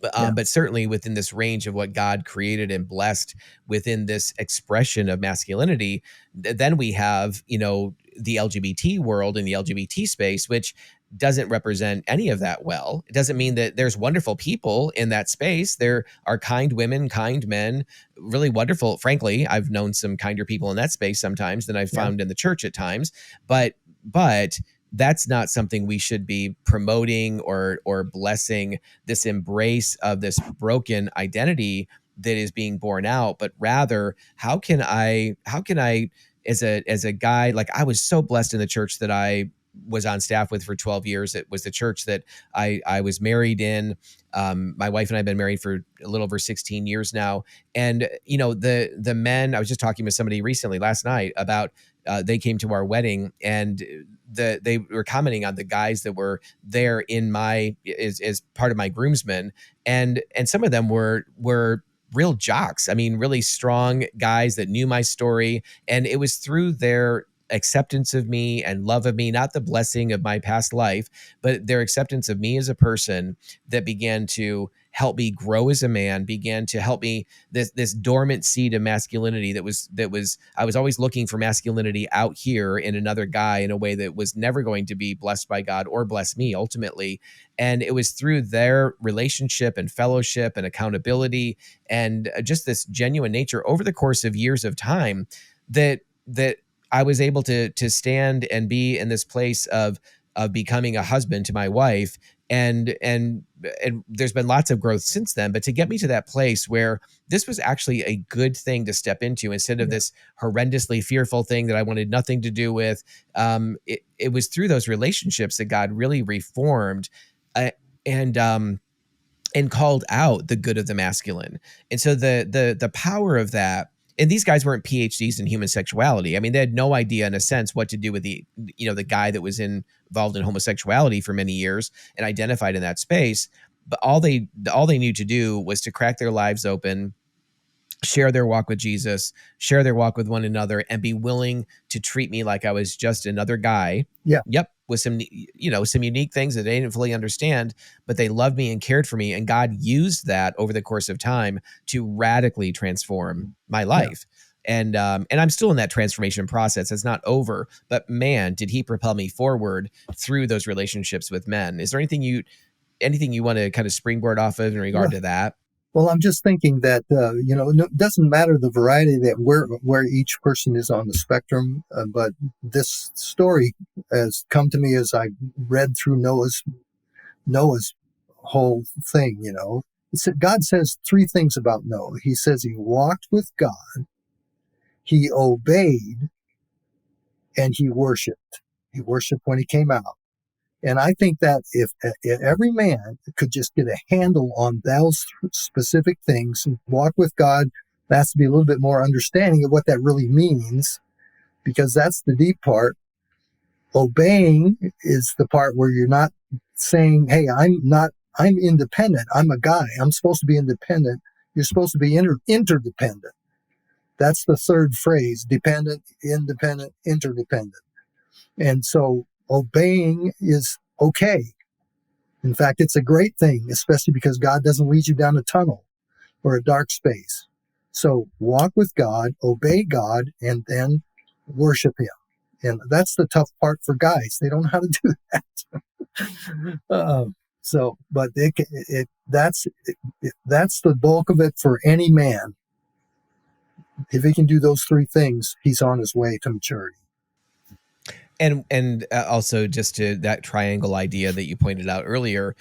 Yeah. But certainly within this range of what God created and blessed within this expression of masculinity, then we have, the LGBT world and the LGBT space, which doesn't represent any of that well. It doesn't mean that there's wonderful people in that space. There are kind women, kind men, really wonderful. Frankly, I've known some kinder people in that space sometimes than I've Yeah. found in the church at times. But that's not something we should be promoting or blessing, this embrace of this broken identity that is being born out. But rather, how can I as a guy, like, I was so blessed in the church that I was on staff with for 12 years. It was the church that I was married in. My wife and I have been married for a little over 16 years now. And the men, I was just talking with somebody recently last night about they came to our wedding, and they were commenting on the guys that were there in my as part of my groomsmen, and some of them were real jocks. I mean, really strong guys that knew my story, and it was through their acceptance of me and love of me, not the blessing of my past life, but their acceptance of me as a person, that began to help me grow as a man, began to help me, this dormant seed of masculinity that was I was always looking for masculinity out here in another guy in a way that was never going to be blessed by God or bless me ultimately. And it was through their relationship and fellowship and accountability and just this genuine nature over the course of years of time that I was able to stand and be in this place of becoming a husband to my wife. And there's been lots of growth since then, but to get me to that place where this was actually a good thing to step into instead of Yeah. this horrendously fearful thing that I wanted nothing to do with. It was through those relationships that God really reformed, uh, and and called out the good of the masculine. And so the power of that and these guys weren't PhDs in human sexuality. I mean, they had no idea, in a sense, what to do with the guy that was involved in homosexuality for many years and identified in that space. But all they knew to do was to crack their lives open, share their walk with Jesus, share their walk with one another, and be willing to treat me like I was just another guy. Yeah. Yep. With some unique things that they didn't fully understand, but they loved me and cared for me. And God used that over the course of time to radically transform my life. And I'm still in that transformation process. It's not over, but man, did he propel me forward through those relationships with men. Is there anything you want to kind of springboard off of in regard to that? Well, I'm just thinking that, it doesn't matter the variety that where each person is on the spectrum, but this story has come to me as I read through Noah's whole thing. God says three things about Noah. He says he walked with God, he obeyed, and he worshiped. He worshiped when he came out. And I think that if every man could just get a handle on those specific things and walk with God, there has to be a little bit more understanding of what that really means, because that's the deep part. Obeying is the part where you're not saying, hey, I'm independent. I'm a guy. I'm supposed to be independent. You're supposed to be interdependent. That's the third phrase: dependent, independent, interdependent. And so obeying is okay. In fact, it's a great thing, especially because God doesn't lead you down a tunnel or a dark space. So walk with God, obey God, and then worship him. And that's the tough part for guys. They don't know how to do that. But that's the bulk of it for any man. If he can do those three things, he's on his way to maturity. And also, just to that triangle idea that you pointed out earlier,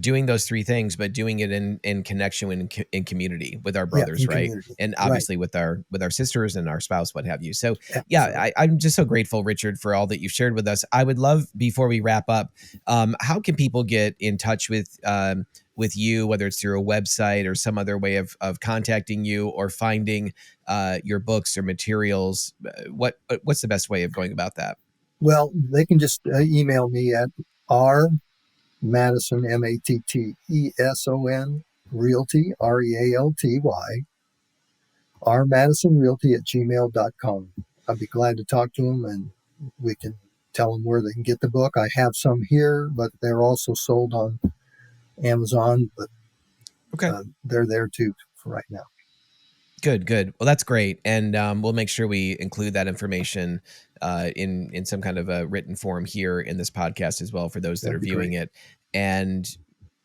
doing those three things, but doing it in connection in community with our brothers, right? Community. And obviously with our sisters and our spouse, what have you. So Absolutely. I'm just so grateful, Richard, for all that you've shared with us. I would love, before we wrap up, how can people get in touch with you, whether it's through a website or some other way of contacting you or finding your books or materials? What's the best way of going about that? Well, they can just email me at Matteson, Matteson, Realty, Realty, rmattisonrealty@gmail.com. I'd be glad to talk to them, and we can tell them where they can get the book. I have some here, but they're also sold on Amazon, but they're there too for right now. Good. Well, that's great. And we'll make sure we include that information in some kind of a written form here in this podcast as well for those that are viewing it. And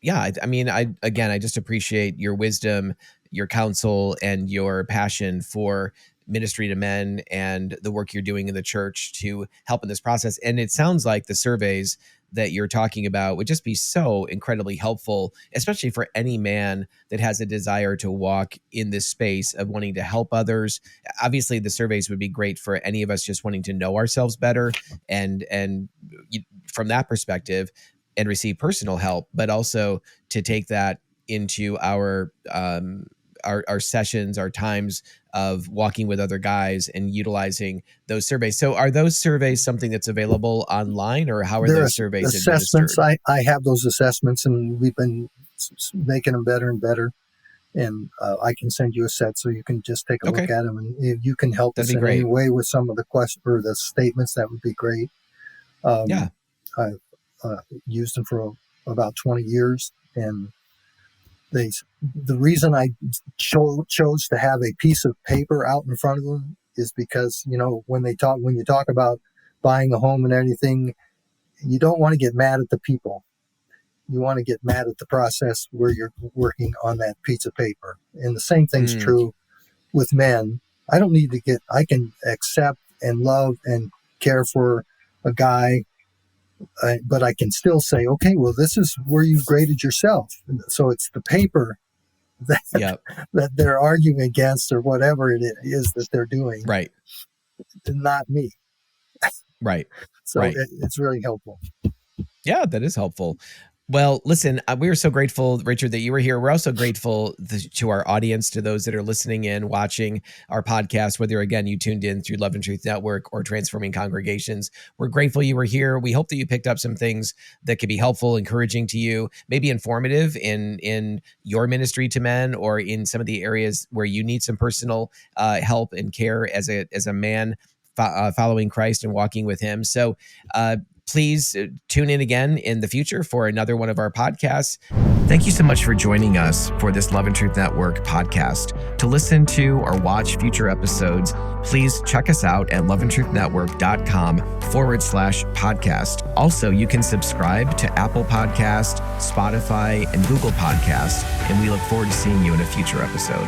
yeah, I just appreciate your wisdom, your counsel, and your passion for ministry to men and the work you're doing in the church to help in this process. And it sounds like the surveys that you're talking about would just be so incredibly helpful, especially for any man that has a desire to walk in this space of wanting to help others. Obviously, the surveys would be great for any of us just wanting to know ourselves better and from that perspective and receive personal help, but also to take that into our sessions, our times of walking with other guys and utilizing those surveys. So are those surveys something that's available online, or how are those surveys assessments? administered? I have those assessments, and we've been making them better and better. And I can send you a set so you can just take a look at them. And if you can help us in any way with some of the questions or the statements, that would be great. I've used them for about 20 years, and the reason I chose to have a piece of paper out in front of them is because, when you talk about buying a home and anything, you don't want to get mad at the people. You want to get mad at the process where you're working on that piece of paper. And the same thing's true with men. I can accept and love and care for a guy, but I can still say, okay, well, this is where you graded yourself. So it's the paper that they're arguing against, or whatever it is that they're doing. Right. Not me. Right. So it's really helpful. Yeah, that is helpful. Well, listen, we are so grateful, Richard, that you were here. We're also grateful to our audience, to those that are listening in, watching our podcast, whether, again, you tuned in through Love and Truth Network or Transforming Congregations. We're grateful you were here. We hope that you picked up some things that could be helpful, encouraging to you, maybe informative in your ministry to men, or in some of the areas where you need some personal help and care as a man following Christ and walking with him. So, please tune in again in the future for another one of our podcasts. Thank you so much for joining us for this Love and Truth Network podcast. To listen to or watch future episodes, please check us out at loveandtruthnetwork.com/podcast. Also, you can subscribe to Apple Podcast, Spotify, and Google Podcast, and we look forward to seeing you in a future episode.